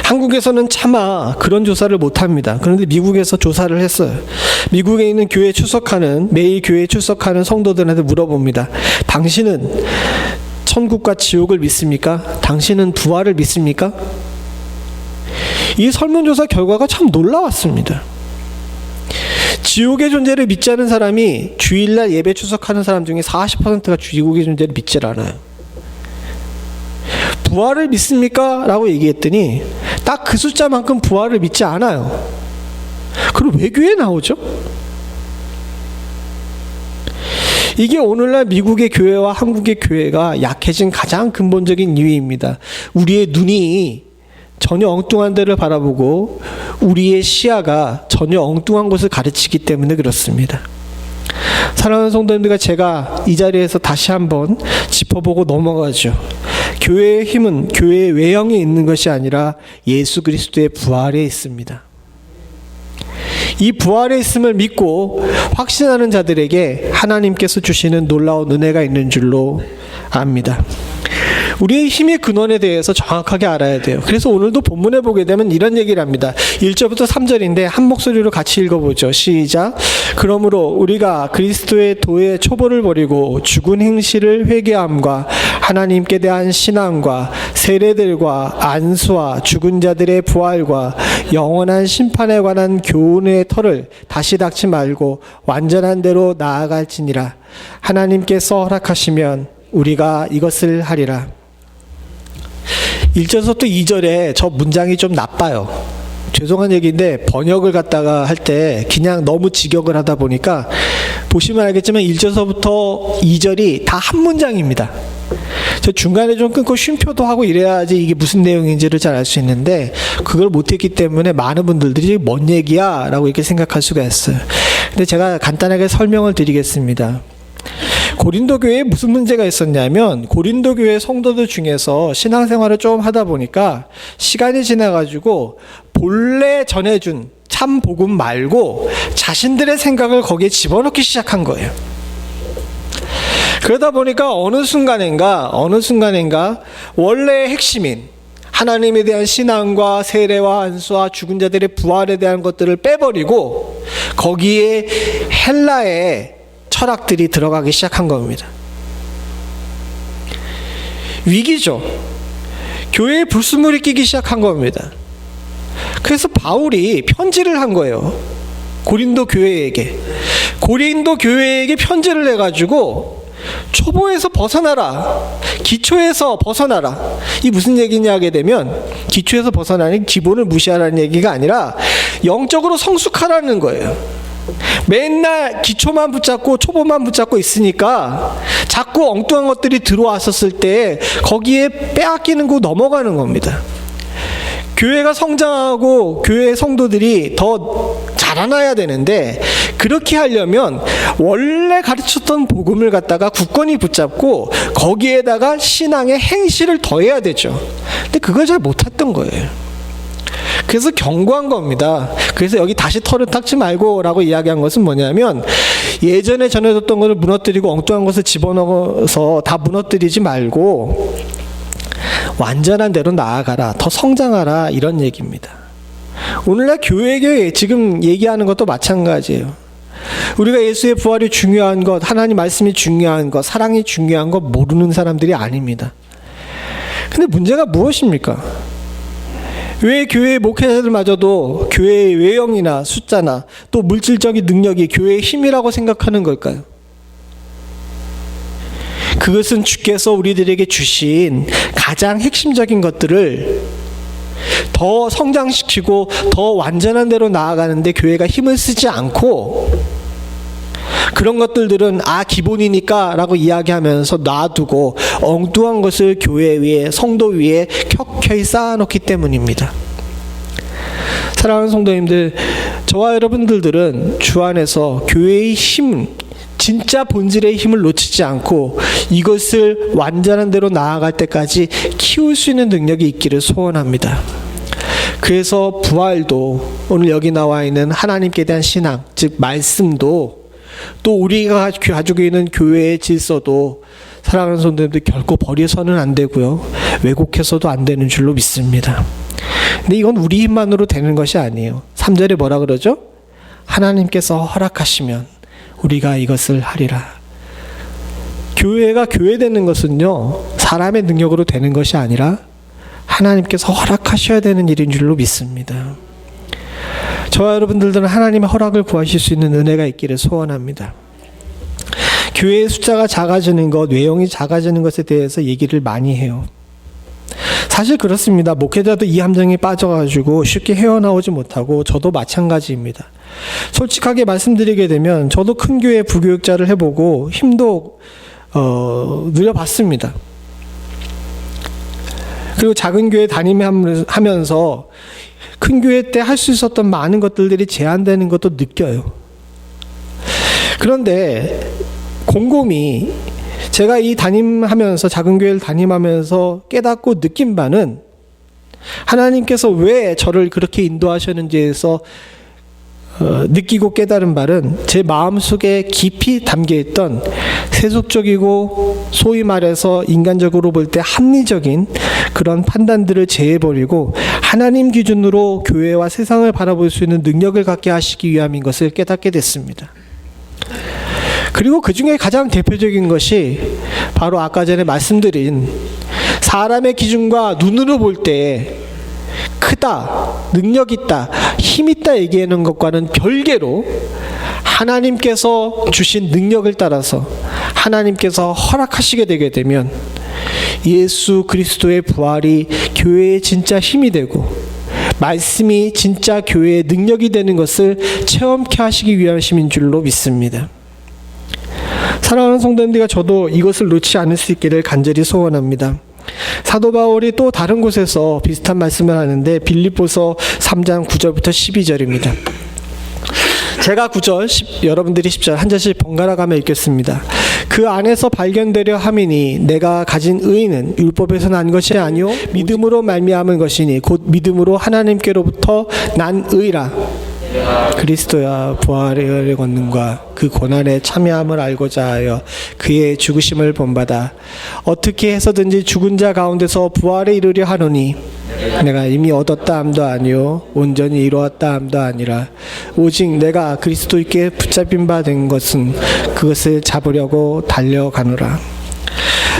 한국에서는 차마 그런 조사를 못합니다. 그런데 미국에서 조사를 했어요. 미국에 있는 교회에 출석하는, 매일 교회에 출석하는 성도들한테 물어봅니다. 당신은 천국과 지옥을 믿습니까? 당신은 부활을 믿습니까? 이 설문조사 결과가 참 놀라웠습니다. 지옥의 존재를 믿지 않은 사람이 주일날 예배 출석하는 사람 중에 40%가 지옥의 존재를 믿지 않아요. 부활을 믿습니까? 라고 얘기했더니 딱 그 숫자만큼 부활을 믿지 않아요. 그럼 왜 교회에 나오죠? 이게 오늘날 미국의 교회와 한국의 교회가 약해진 가장 근본적인 이유입니다. 우리의 눈이 전혀 엉뚱한 데를 바라보고 우리의 시야가 전혀 엉뚱한 곳을 가르치기 때문에 그렇습니다. 사랑하는 성도님들과 제가 이 자리에서 다시 한번 짚어보고 넘어가죠. 교회의 힘은 교회의 외형에 있는 것이 아니라 예수 그리스도의 부활에 있습니다. 이 부활에 있음을 믿고 확신하는 자들에게 하나님께서 주시는 놀라운 은혜가 있는 줄로 압니다. 우리의 힘의 근원에 대해서 정확하게 알아야 돼요. 그래서 오늘도 본문에 보게 되면 이런 얘기를 합니다. 1절부터 3절인데 한 목소리로 같이 읽어보죠. 시작. 그러므로 우리가 그리스도의 도의 초보를 버리고 죽은 행실을 회개함과 하나님께 대한 신앙과 세례들과 안수와 죽은 자들의 부활과 영원한 심판에 관한 교훈의 털을 다시 닦지 말고 완전한 대로 나아갈지니라. 하나님께서 허락하시면 우리가 이것을 하리라. 1절부터 2절에 저 문장이 좀 나빠요. 죄송한 얘기인데 번역을 갖다가 할 때 그냥 너무 직역을 하다 보니까 보시면 알겠지만 1절서부터 2절이 다 한 문장입니다. 저 중간에 좀 끊고 쉼표도 하고 이래야지 이게 무슨 내용인지를 잘 알 수 있는데 그걸 못했기 때문에 많은 분들이 뭔 얘기야? 라고 이렇게 생각할 수가 있어요. 근데 제가 간단하게 설명을 드리겠습니다. 고린도 교회에 무슨 문제가 있었냐면 고린도 교회 성도들 중에서 신앙생활을 좀 하다 보니까 시간이 지나가지고 본래 전해준 참 복음 말고 자신들의 생각을 거기에 집어넣기 시작한 거예요. 그러다 보니까 어느 순간인가 원래의 핵심인 하나님에 대한 신앙과 세례와 안수와 죽은 자들의 부활에 대한 것들을 빼버리고 거기에 헬라의 철학들이 들어가기 시작한 겁니다. 위기죠. 교회에 불순물이 끼기 시작한 겁니다. 그래서 바울이 편지를 한 거예요. 고린도 교회에게 편지를 해가지고 초보에서 벗어나라, 기초에서 벗어나라. 이 무슨 얘기냐 하게 되면 기초에서 벗어나는 기본을 무시하라는 얘기가 아니라 영적으로 성숙하라는 거예요. 맨날 기초만 붙잡고 초보만 붙잡고 있으니까 자꾸 엉뚱한 것들이 들어왔었을 때 거기에 빼앗기는 거 넘어가는 겁니다. 교회가 성장하고 교회 성도들이 더 자라나야 되는데, 그렇게 하려면 원래 가르쳤던 복음을 갖다가 굳건히 붙잡고 거기에다가 신앙의 행실을 더해야 되죠. 근데 그걸 잘 못했던 거예요. 그래서 경고한 겁니다. 그래서 여기 다시 털을 닦지 말고 라고 이야기한 것은 뭐냐면, 예전에 전해졌던 것을 무너뜨리고 엉뚱한 것을 집어넣어서 다 무너뜨리지 말고 완전한 대로 나아가라, 더 성장하라, 이런 얘기입니다. 오늘날 교회 지금 얘기하는 것도 마찬가지예요. 우리가 예수의 부활이 중요한 것, 하나님 말씀이 중요한 것, 사랑이 중요한 것 모르는 사람들이 아닙니다. 근데 문제가 무엇입니까? 왜 교회 목회자들마저도 교회의 외형이나 숫자나 또 물질적인 능력이 교회의 힘이라고 생각하는 걸까요? 그것은 주께서 우리들에게 주신 가장 핵심적인 것들을 더 성장시키고 더 완전한 대로 나아가는데 교회가 힘을 쓰지 않고, 그런 것들은 기본이니까 라고 이야기하면서 놔두고 엉뚱한 것을 교회 위에, 성도 위에 켜켜이 쌓아놓기 때문입니다. 사랑하는 성도님들, 저와 여러분들은 주 안에서 교회의 힘, 진짜 본질의 힘을 놓치지 않고 이것을 완전한 대로 나아갈 때까지 키울 수 있는 능력이 있기를 소원합니다. 그래서 부활도, 오늘 여기 나와 있는 하나님께 대한 신앙, 즉 말씀도, 또 우리가 가지고 있는 교회의 질서도 사랑하는 성도님들 결코 버려서는 안 되고요, 왜곡해서도 안 되는 줄로 믿습니다. 근데 이건 우리 힘만으로 되는 것이 아니에요. 3절에 뭐라 그러죠? 하나님께서 허락하시면 우리가 이것을 하리라. 교회가 교회되는 것은요, 사람의 능력으로 되는 것이 아니라 하나님께서 허락하셔야 되는 일인 줄로 믿습니다. 저와 여러분들은 하나님의 허락을 구하실 수 있는 은혜가 있기를 소원합니다. 교회의 숫자가 작아지는 것, 외형이 작아지는 것에 대해서 얘기를 많이 해요. 사실 그렇습니다. 목회자도 이 함정에 빠져가지고 쉽게 헤어나오지 못하고, 저도 마찬가지입니다. 솔직하게 말씀드리게 되면 저도 큰 교회 부교육자를 해보고 힘도 누려봤습니다. 그리고 작은 교회 다니면서 큰 교회 때 할 수 있었던 많은 것들이 제한되는 것도 느껴요. 그런데 곰곰이 제가 이 담임하면서, 작은 교회를 담임하면서 깨닫고 느낀 바는, 하나님께서 왜 저를 그렇게 인도하셨는지에서 느끼고 깨달은 바는, 제 마음속에 깊이 담겨있던 세속적이고 소위 말해서 인간적으로 볼 때 합리적인 그런 판단들을 제해버리고 하나님 기준으로 교회와 세상을 바라볼 수 있는 능력을 갖게 하시기 위함인 것을 깨닫게 됐습니다. 그리고 그 중에 가장 대표적인 것이 바로 아까 전에 말씀드린, 사람의 기준과 눈으로 볼 때 크다, 능력 있다, 힘 있다 얘기하는 것과는 별개로 하나님께서 주신 능력을 따라서 하나님께서 허락하시게 되게 되면 예수 그리스도의 부활이 교회의 진짜 힘이 되고 말씀이 진짜 교회의 능력이 되는 것을 체험케 하시기 위하심인 줄로 믿습니다. 사랑하는 성도님들과 저도 이것을 놓지 않을 수 있기를 간절히 소원합니다. 사도 바울이 또 다른 곳에서 비슷한 말씀을 하는데, 빌립보서 3장 9절부터 12절입니다. 제가 9절, 여러분들이 10절 한 절씩 번갈아 가며 읽겠습니다. 그 안에서 발견되려 함이니 내가 가진 의는 율법에서 난 것이 아니요 믿음으로 말미암은 것이니 곧 믿음으로 하나님께로부터 난 의라. 그리스도야 부활의 권능과 그 고난의 참여함을 알고자 하여 그의 죽으심을 본받아 어떻게 해서든지 죽은 자 가운데서 부활에 이르려 하노니 내가 이미 얻었다 함도 아니요 온전히 이루었다 함도 아니라 오직 내가 그리스도께 붙잡힌 바 된 것은 그것을 잡으려고 달려가노라.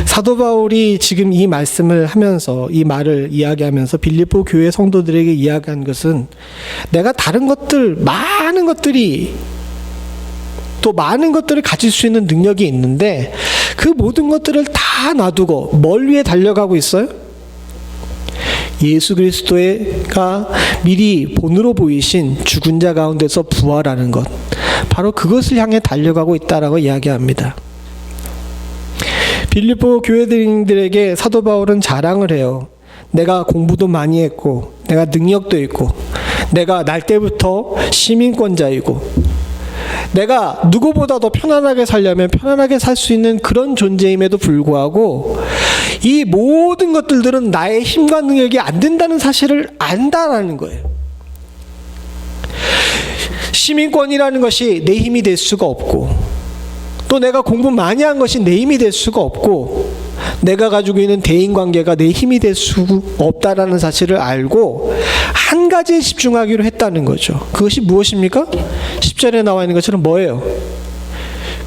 사도 바울이 지금 이 말씀을 하면서, 이 말을 이야기하면서 빌립보 교회 성도들에게 이야기한 것은, 내가 다른 것들, 많은 것들을 가질 수 있는 능력이 있는데 그 모든 것들을 다 놔두고 뭘 위해 달려가고 있어요? 예수 그리스도가 미리 본으로 보이신 죽은 자 가운데서 부활하는 것, 바로 그것을 향해 달려가고 있다라고 이야기합니다. 빌립보 교회들에게 사도 바울은 자랑을 해요. 내가 공부도 많이 했고, 내가 능력도 있고, 내가 날 때부터 시민권자이고, 내가 누구보다도 편안하게 살려면 편안하게 살 수 있는 그런 존재임에도 불구하고 이 모든 것들은 나의 힘과 능력이 안 된다는 사실을 안다라는 거예요. 시민권이라는 것이 내 힘이 될 수가 없고, 또 내가 공부 많이 한 것이 내 힘이 될 수가 없고, 내가 가지고 있는 대인관계가 내 힘이 될 수 없다라는 사실을 알고 한 가지에 집중하기로 했다는 거죠. 그것이 무엇입니까? 10절에 나와 있는 것처럼 뭐예요?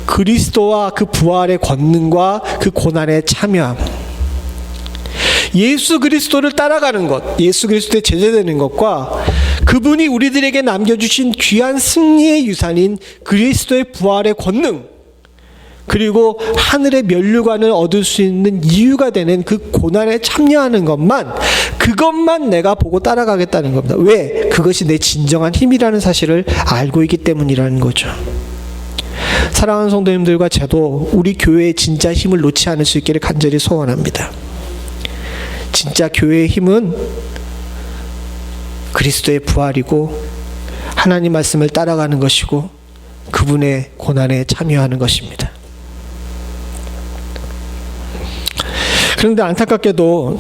그리스도와 그 부활의 권능과 그 고난에 참여함. 예수 그리스도를 따라가는 것, 예수 그리스도에 제재되는 것과 그분이 우리들에게 남겨주신 귀한 승리의 유산인 그리스도의 부활의 권능, 그리고 하늘의 면류관을 얻을 수 있는 이유가 되는 그 고난에 참여하는 것만, 그것만 내가 보고 따라가겠다는 겁니다. 왜? 그것이 내 진정한 힘이라는 사실을 알고 있기 때문이라는 거죠. 사랑하는 성도님들과 저도 우리 교회의 진짜 힘을 놓지 않을 수 있기를 간절히 소원합니다. 진짜 교회의 힘은 그리스도의 부활이고 하나님 말씀을 따라가는 것이고 그분의 고난에 참여하는 것입니다. 그런데 안타깝게도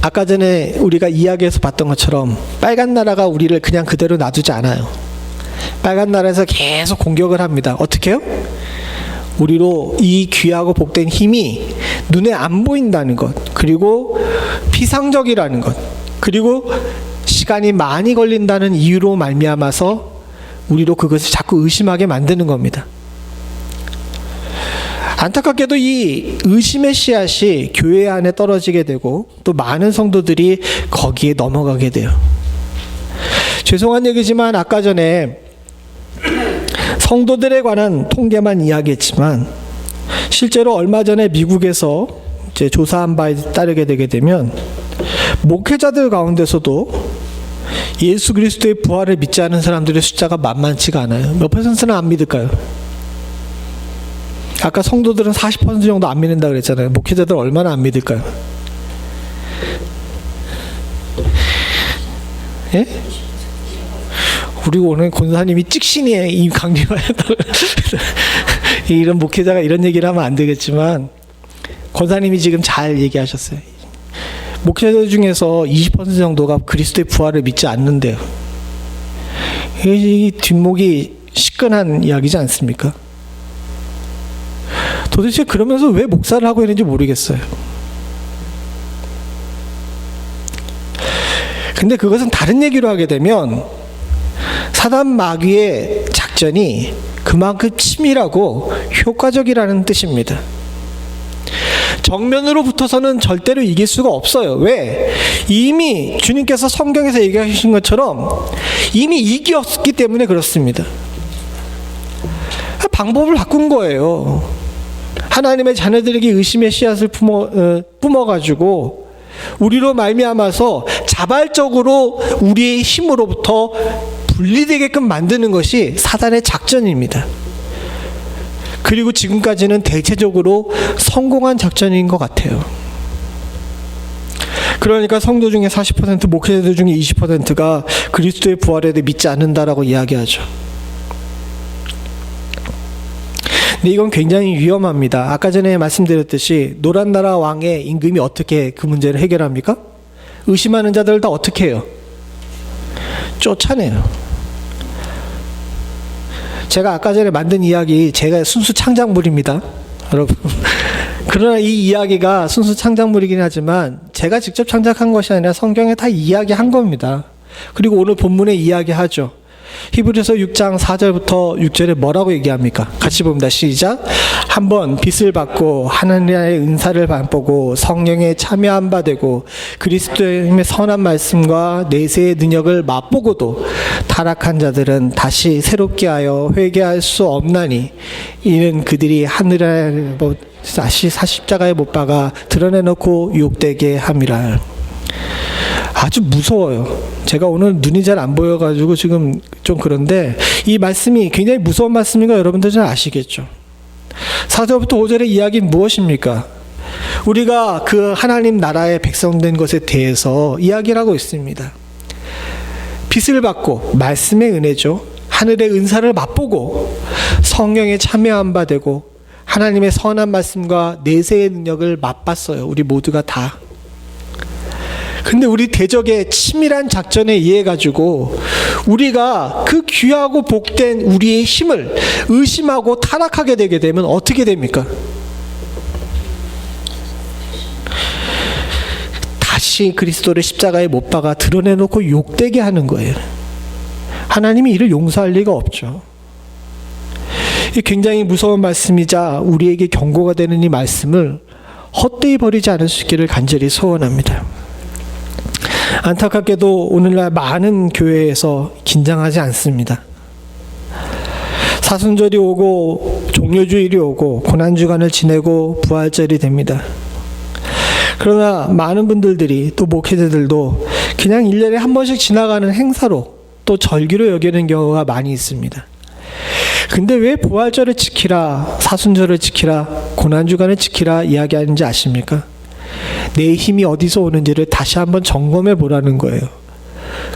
아까 전에 우리가 이야기에서 봤던 것처럼 빨간 나라가 우리를 그냥 그대로 놔두지 않아요. 빨간 나라에서 계속 공격을 합니다. 어떻게 해요? 우리로 이 귀하고 복된 힘이 눈에 안 보인다는 것, 그리고 피상적이라는 것, 그리고 시간이 많이 걸린다는 이유로 말미암아서 우리로 그것을 자꾸 의심하게 만드는 겁니다. 안타깝게도 이 의심의 씨앗이 교회 안에 떨어지게 되고 또 많은 성도들이 거기에 넘어가게 돼요. 죄송한 얘기지만 아까 전에 성도들에 관한 통계만 이야기했지만 실제로 얼마 전에 미국에서 이제 조사한 바에 따르게 되게 되면 목회자들 가운데서도 예수 그리스도의 부활을 믿지 않은 사람들의 숫자가 만만치가 않아요. 몇 퍼센트는 안 믿을까요? 아까 성도들은 40% 정도 안 믿는다 그랬잖아요. 목회자들 얼마나 안 믿을까요? 예? 우리 오늘 권사님이 찍신이에 이 강림을 했다고 이런 목회자가 이런 얘기를 하면 안 되겠지만 권사님이 지금 잘 얘기하셨어요. 목회자 중에서 20% 정도가 그리스도의 부활을 믿지 않는데요. 이 뒷목이 시끈한 이야기지 않습니까? 도대체 그러면서 왜 목사를 하고 있는지 모르겠어요. 근데 그것은 다른 얘기로 하게 되면 사단 마귀의 작전이 그만큼 치밀하고 효과적이라는 뜻입니다. 정면으로 붙어서는 절대로 이길 수가 없어요. 왜? 이미 주님께서 성경에서 얘기하신 것처럼 이미 이겼기 때문에 그렇습니다. 방법을 바꾼 거예요. 하나님의 자녀들에게 의심의 씨앗을 뿜어가지고 우리로 말미암아서 자발적으로 우리의 힘으로부터 분리되게끔 만드는 것이 사단의 작전입니다. 그리고 지금까지는 대체적으로 성공한 작전인 것 같아요. 그러니까 성도 중에 40%, 목회자들 중에 20%가 그리스도의 부활에 대해 믿지 않는다라고 이야기하죠. 근데 이건 굉장히 위험합니다. 아까 전에 말씀드렸듯이 노란 나라 왕의 임금이 어떻게 그 문제를 해결합니까? 의심하는 자들을 다 어떻게 해요? 쫓아내요. 제가 아까 전에 만든 이야기, 제가 순수 창작물입니다, 여러분. 그러나 이 이야기가 순수 창작물이긴 하지만 제가 직접 창작한 것이 아니라 성경에 다 이야기한 겁니다. 그리고 오늘 본문에 이야기하죠. 히브리서 6장 4절부터 6절에 뭐라고 얘기합니까? 같이 봅니다. 시작. 한번 빛을 받고 하나님의 은사를 맛보고 성령에 참여한 바 되고 그리스도의 선한 말씀과 내세의 능력을 맛보고도 타락한 자들은 다시 새롭게 하여 회개할 수 없나니 이는 그들이 하늘에 다시 십자가에 못 박아 드러내놓고 유혹되게 함이라. 아주 무서워요. 제가 오늘 눈이 잘 안 보여가지고 지금 좀 그런데 이 말씀이 굉장히 무서운 말씀인 거 여러분들 잘 아시겠죠? 4절부터 5절의 이야기는 무엇입니까? 우리가 그 하나님 나라의 백성된 것에 대해서 이야기를 하고 있습니다. 빛을 받고 말씀의 은혜죠. 하늘의 은사를 맛보고 성령에 참여한 바 되고 하나님의 선한 말씀과 내세의 능력을 맛봤어요. 우리 모두가 다. 근데 우리 대적의 치밀한 작전에 의해 가지고 우리가 그 귀하고 복된 우리의 힘을 의심하고 타락하게 되게 되면 어떻게 됩니까? 다시 그리스도를 십자가에 못 박아 드러내놓고 욕되게 하는 거예요. 하나님이 이를 용서할 리가 없죠. 이 굉장히 무서운 말씀이자 우리에게 경고가 되는 이 말씀을 헛되이 버리지 않을 수 있기를 간절히 소원합니다. 안타깝게도 오늘날 많은 교회에서 긴장하지 않습니다. 사순절이 오고 종료주일이 오고 고난주간을 지내고 부활절이 됩니다. 그러나 많은 분들이 또 목회자들도 그냥 1년에 한 번씩 지나가는 행사로 또 절기로 여기는 경우가 많이 있습니다. 근데 왜 부활절을 지키라, 사순절을 지키라, 고난주간을 지키라 이야기하는지 아십니까? 내 힘이 어디서 오는지를 다시 한번 점검해 보라는 거예요.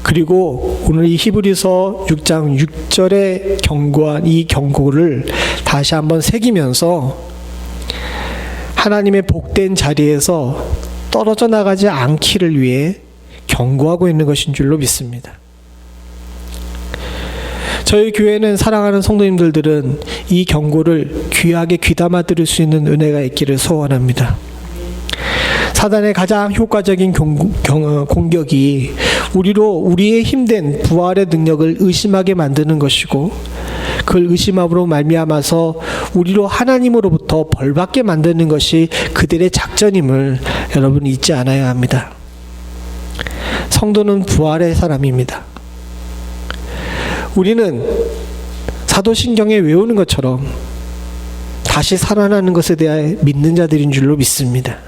그리고 오늘 이 히브리서 6장 6절에 경고한 이 경고를 다시 한번 새기면서 하나님의 복된 자리에서 떨어져 나가지 않기를 위해 경고하고 있는 것인 줄로 믿습니다. 저희 교회는 사랑하는 성도님들은 이 경고를 귀하게 귀담아 들을 수 있는 은혜가 있기를 소원합니다. 사단의 가장 효과적인 공격이 우리의 힘된 부활의 능력을 의심하게 만드는 것이고 그걸 의심함으로 말미암아서 우리로 하나님으로부터 벌받게 만드는 것이 그들의 작전임을 여러분 잊지 않아야 합니다. 성도는 부활의 사람입니다. 우리는 사도신경에 외우는 것처럼 다시 살아나는 것에 대해 믿는 자들인 줄로 믿습니다.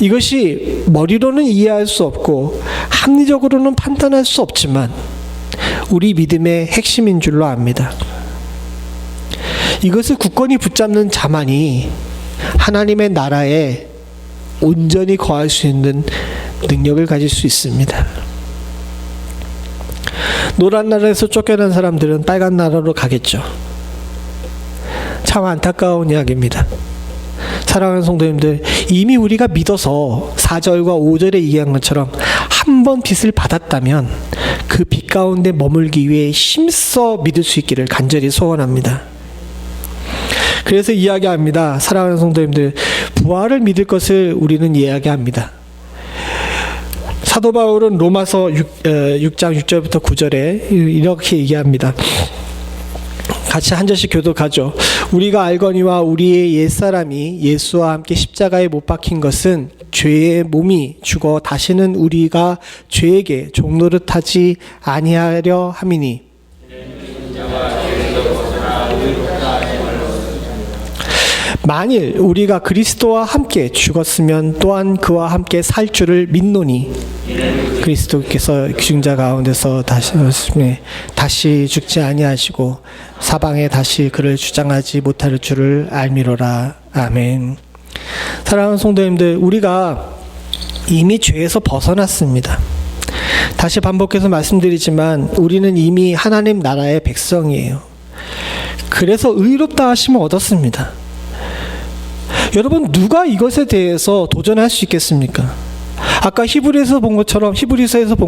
이것이 머리로는 이해할 수 없고 합리적으로는 판단할 수 없지만 우리 믿음의 핵심인 줄로 압니다. 이것을 굳건히 붙잡는 자만이 하나님의 나라에 온전히 거할 수 있는 능력을 가질 수 있습니다. 노란 나라에서 쫓겨난 사람들은 빨간 나라로 가겠죠. 참 안타까운 이야기입니다. 사랑하는 성도님들, 이미 우리가 믿어서 4절과 5절에 얘기한 것처럼 한 번 빛을 받았다면 그 빛 가운데 머물기 위해 힘써 믿을 수 있기를 간절히 소원합니다. 그래서 이야기합니다. 사랑하는 성도님들, 부활을 믿을 것을 우리는 이야기합니다. 사도 바울은 로마서 6장 6절부터 9절에 이렇게 얘기합니다. 같이 한 절씩 교독하죠. 우리가 알거니와 우리의 옛사람이 예수와 함께 십자가에 못 박힌 것은 죄의 몸이 죽어 다시는 우리가 죄에게 종노릇하지 아니하려 함이니 만일 우리가 그리스도와 함께 죽었으면 또한 그와 함께 살 줄을 믿노니 그리스도께서 죽은 가운데서 다시 죽지 아니하시고 사방에 다시 그를 주장하지 못할 줄을 알미로라. 아멘. 사랑하는 성도님들, 우리가 이미 죄에서 벗어났습니다. 다시 반복해서 말씀드리지만 우리는 이미 하나님 나라의 백성이에요. 그래서 의롭다 하심을 얻었습니다. 여러분, 누가 이것에 대해서 도전할 수 있겠습니까? 아까 히브리서에서 본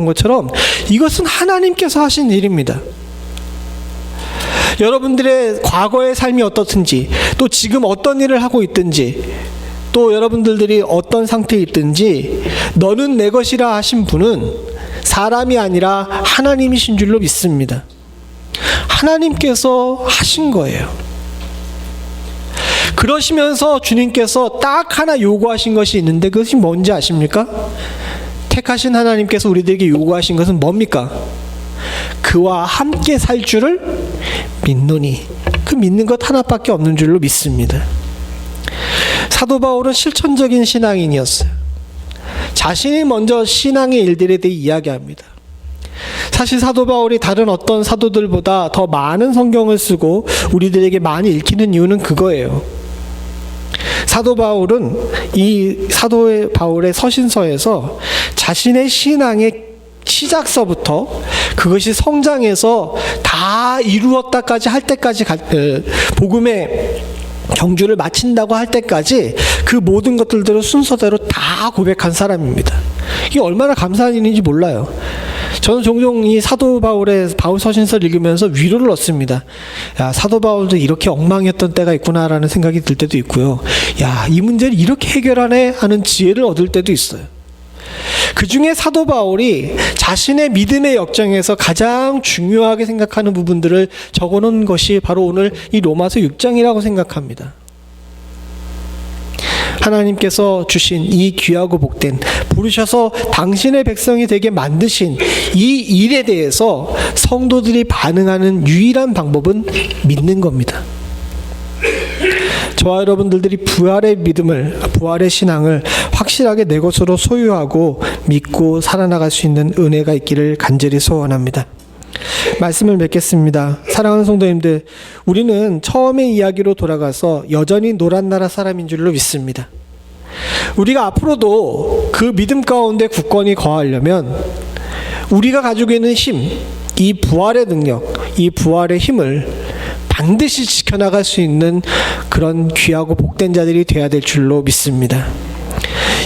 것처럼 이것은 하나님께서 하신 일입니다. 여러분들의 과거의 삶이 어떻든지, 또 지금 어떤 일을 하고 있든지, 또 여러분들이 어떤 상태에 있든지 너는 내 것이라 하신 분은 사람이 아니라 하나님이신 줄로 믿습니다. 하나님께서 하신 거예요. 그러시면서 주님께서 딱 하나 요구하신 것이 있는데 그것이 뭔지 아십니까? 택하신 하나님께서 우리들에게 요구하신 것은 뭡니까? 그와 함께 살 줄을 믿노니. 그 믿는 것 하나밖에 없는 줄로 믿습니다. 사도 바울은 실천적인 신앙인이었어요. 자신이 먼저 신앙의 일들에 대해 이야기합니다. 사실 사도 바울이 다른 어떤 사도들보다 더 많은 성경을 쓰고 우리들에게 많이 읽히는 이유는 그거예요. 사도 바울은 이 사도 바울의 서신서에서 자신의 시작서부터 그것이 성장해서 다 이루었다까지 할 때까지 복음의 경주를 마친다고 할 때까지 그 모든 것들대로 순서대로 다 고백한 사람입니다. 이게 얼마나 감사한 일인지 몰라요. 저는 종종 이 사도 바울의 바울 서신서를 읽으면서 위로를 얻습니다. 야, 사도 바울도 이렇게 엉망이었던 때가 있구나라는 생각이 들 때도 있고요. 야, 이 문제를 이렇게 해결하네 하는 지혜를 얻을 때도 있어요. 그 중에 사도 바울이 자신의 믿음의 역정에서 가장 중요하게 생각하는 부분들을 적어놓은 것이 바로 오늘 이 로마서 6장이라고 생각합니다. 하나님께서 주신 이 귀하고 복된, 부르셔서 당신의 백성이 되게 만드신 이 일에 대해서 성도들이 반응하는 유일한 방법은 믿는 겁니다. 저와 여러분들이 부활의 믿음을, 부활의 신앙을 확실하게 내 것으로 소유하고 믿고 살아나갈 수 있는 은혜가 있기를 간절히 소원합니다. 말씀을 맺겠습니다. 사랑하는 성도님들, 우리는 처음의 이야기로 돌아가서 여전히 노란 나라 사람인 줄로 믿습니다. 우리가 앞으로도 그 믿음 가운데 굳건히 거하려면 우리가 가지고 있는 힘, 이 부활의 능력, 이 부활의 힘을 반드시 지켜나갈 수 있는 그런 귀하고 복된 자들이 되어야 될 줄로 믿습니다.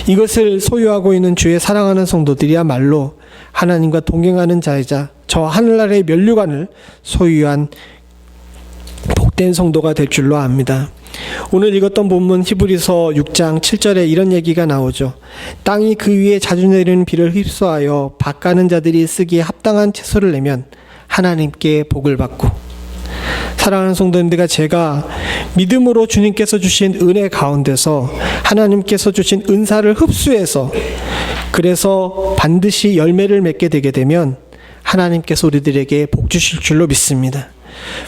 이것을 소유하고 있는 주의 사랑하는 성도들이야말로 하나님과 동행하는 자이자 저 하늘나라의 면류관을 소유한 복된 성도가 될 줄로 압니다. 오늘 읽었던 본문 히브리서 6장 7절에 이런 얘기가 나오죠. 땅이 그 위에 자주 내리는 비를 휩싸여 밭가는 자들이 쓰기에 합당한 채소를 내면 하나님께 복을 받고, 사랑하는 성도님들과 제가 믿음으로 주님께서 주신 은혜 가운데서 하나님께서 주신 은사를 흡수해서 그래서 반드시 열매를 맺게 되게 되면 하나님께서 우리들에게 복 주실 줄로 믿습니다.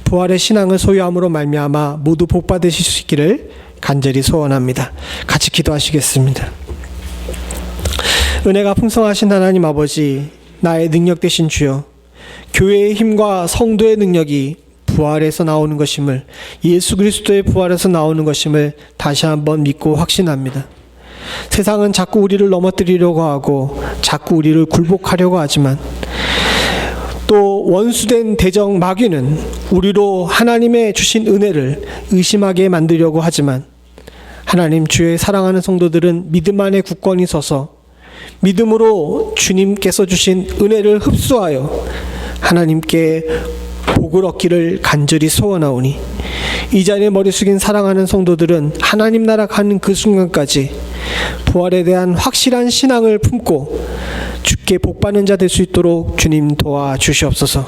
부활의 신앙을 소유함으로 말미암아 모두 복 받으실 수 있기를 간절히 소원합니다. 같이 기도하시겠습니다. 은혜가 풍성하신 하나님 아버지, 나의 능력 되신 주여, 교회의 힘과 성도의 능력이 부활에서 나오는 것임을, 예수 그리스도의 부활에서 나오는 것임을 다시 한번 믿고 확신합니다. 세상은 자꾸 우리를 넘어뜨리려고 하고 자꾸 우리를 굴복하려고 하지만, 또 원수된 대적 마귀는 우리로 하나님의 주신 은혜를 의심하게 만들려고 하지만, 하나님, 주의 사랑하는 성도들은 믿음 안에 굳건히 서서 믿음으로 주님께서 주신 은혜를 흡수하여 하나님께 복을 얻기를 간절히 소원하오니, 이 자리에 머리 숙인 사랑하는 성도들은 하나님 나라 가는 그 순간까지 부활에 대한 확실한 신앙을 품고 주께 복받는 자 될 수 있도록 주님 도와주시옵소서.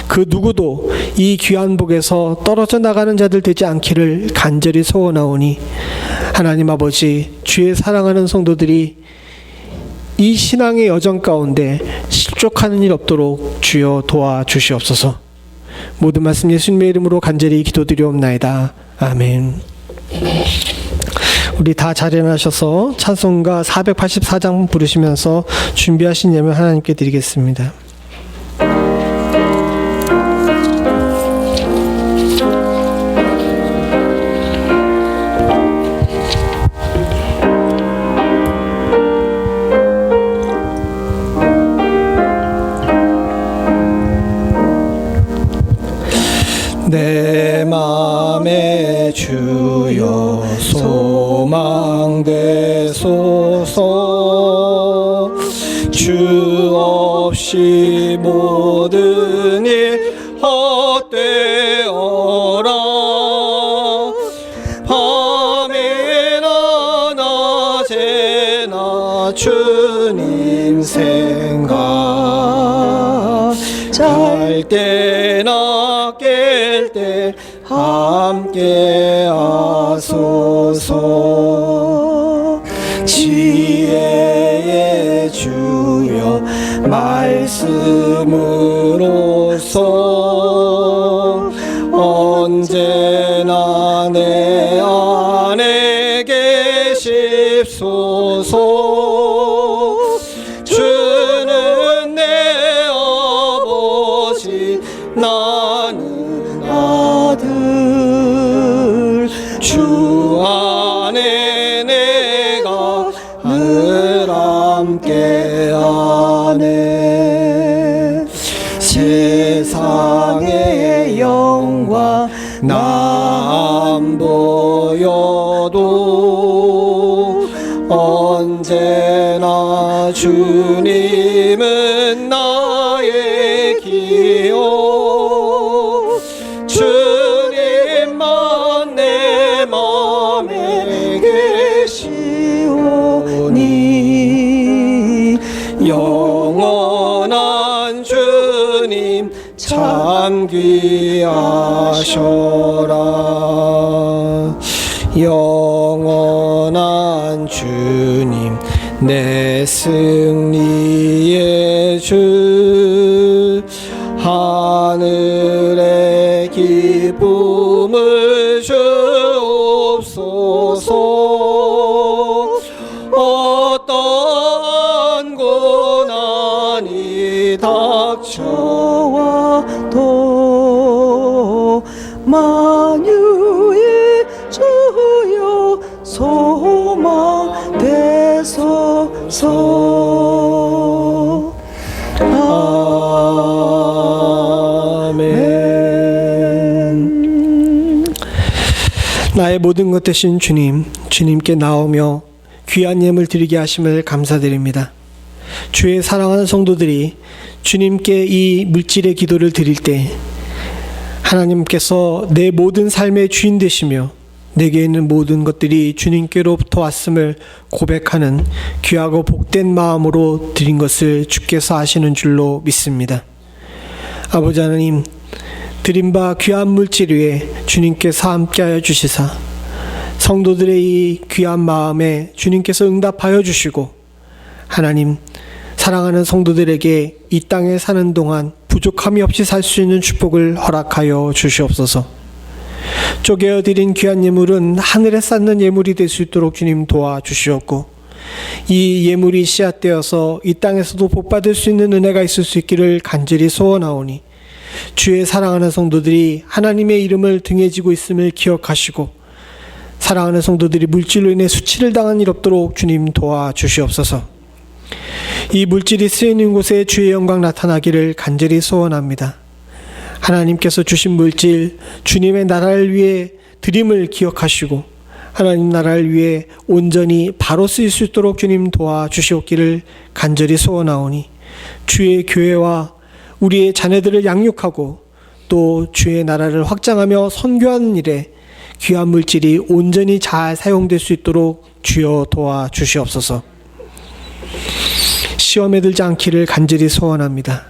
그 누구도 이 귀한 복에서 떨어져 나가는 자들 되지 않기를 간절히 소원하오니, 하나님 아버지, 주의 사랑하는 성도들이 이 신앙의 여정 가운데 실족하는 일 없도록 주여 도와주시옵소서. 모든 말씀 예수님의 이름으로 간절히 기도드리옵나이다. 아멘. 우리 다 자리에 나셔서 찬송가 484장 부르시면서 준비하신 예물 하나님께 드리겠습니다. 내 맘에 주여 소망되소서. 주 없이 모든 일 헛되어라. 밤이나 낮에나 주님 생각, 잘 때나 깰 때 함께 하소서. 지혜의 주여 말씀으로써 언제나 내 안에 계십소서. 주는 내 아버지, 나는 아들. 주 안에 내가 늘 함께하네. 나 안 보여도 언제나 주님은 나의 기억. 주님만 내 맘에 계시오니 영원한 주님 참 귀하셔라. 영원한 주님 내 승리의 주. 하늘의 기쁨을 주옵소서. 어떠한 고난이 닥쳐와도 만유의 주여 소망 되소서. 아멘. 나의 모든 것 되신 주님, 주님께 나오며 귀한 예물 드리게 하심을 감사드립니다. 주의 사랑하는 성도들이 주님께 이 물질의 기도를 드릴 때 하나님께서 내 모든 삶의 주인 되시며 내게 있는 모든 것들이 주님께로부터 왔음을 고백하는 귀하고 복된 마음으로 드린 것을 주께서 아시는 줄로 믿습니다. 아버지 하나님, 드린 바 귀한 물질 위에 주님께서 함께하여 주시사 성도들의 이 귀한 마음에 주님께서 응답하여 주시고 하나님, 사랑하는 성도들에게 이 땅에 사는 동안 부족함이 없이 살 수 있는 축복을 허락하여 주시옵소서. 쪼개어 드린 귀한 예물은 하늘에 쌓는 예물이 될 수 있도록 주님 도와주시옵고 이 예물이 씨앗되어서 이 땅에서도 복받을 수 있는 은혜가 있을 수 있기를 간절히 소원하오니 주의 사랑하는 성도들이 하나님의 이름을 등에 지고 있음을 기억하시고 사랑하는 성도들이 물질로 인해 수치를 당한 일 없도록 주님 도와주시옵소서. 이 물질이 쓰이는 곳에 주의 영광 나타나기를 간절히 소원합니다. 하나님께서 주신 물질, 주님의 나라를 위해 드림을 기억하시고 하나님 나라를 위해 온전히 바로 쓰일 수 있도록 주님 도와주시옵기를 간절히 소원하오니 주의 교회와 우리의 자녀들을 양육하고 또 주의 나라를 확장하며 선교하는 일에 귀한 물질이 온전히 잘 사용될 수 있도록 주여 도와주시옵소서. 시험에 들지 않기를 간절히 소원합니다.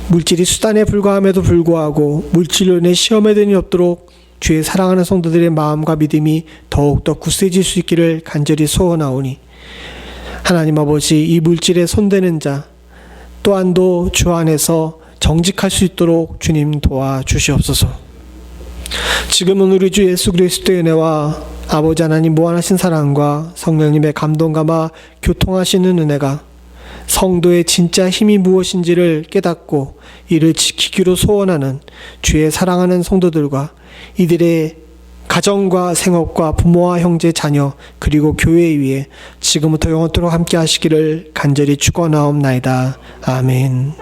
물질이 수단에 불과함에도 불구하고 물질로 인해 시험에 드는 일 없도록 주의 사랑하는 성도들의 마음과 믿음이 더욱더 굳세질 수 있기를 간절히 소원하오니 하나님 아버지, 이 물질에 손대는 자 또한도 주 안에서 정직할 수 있도록 주님 도와주시옵소서. 지금은 우리 주 예수 그리스도의 은혜와 아버지 하나님 무한하신 사랑과 성령님의 감동감화 교통하시는 은혜가 성도의 진짜 힘이 무엇인지를 깨닫고 이를 지키기로 소원하는 주의 사랑하는 성도들과 이들의 가정과 생업과 부모와 형제 자녀 그리고 교회 위에 지금부터 영원토록 함께 하시기를 간절히 축원하옵나이다. 아멘.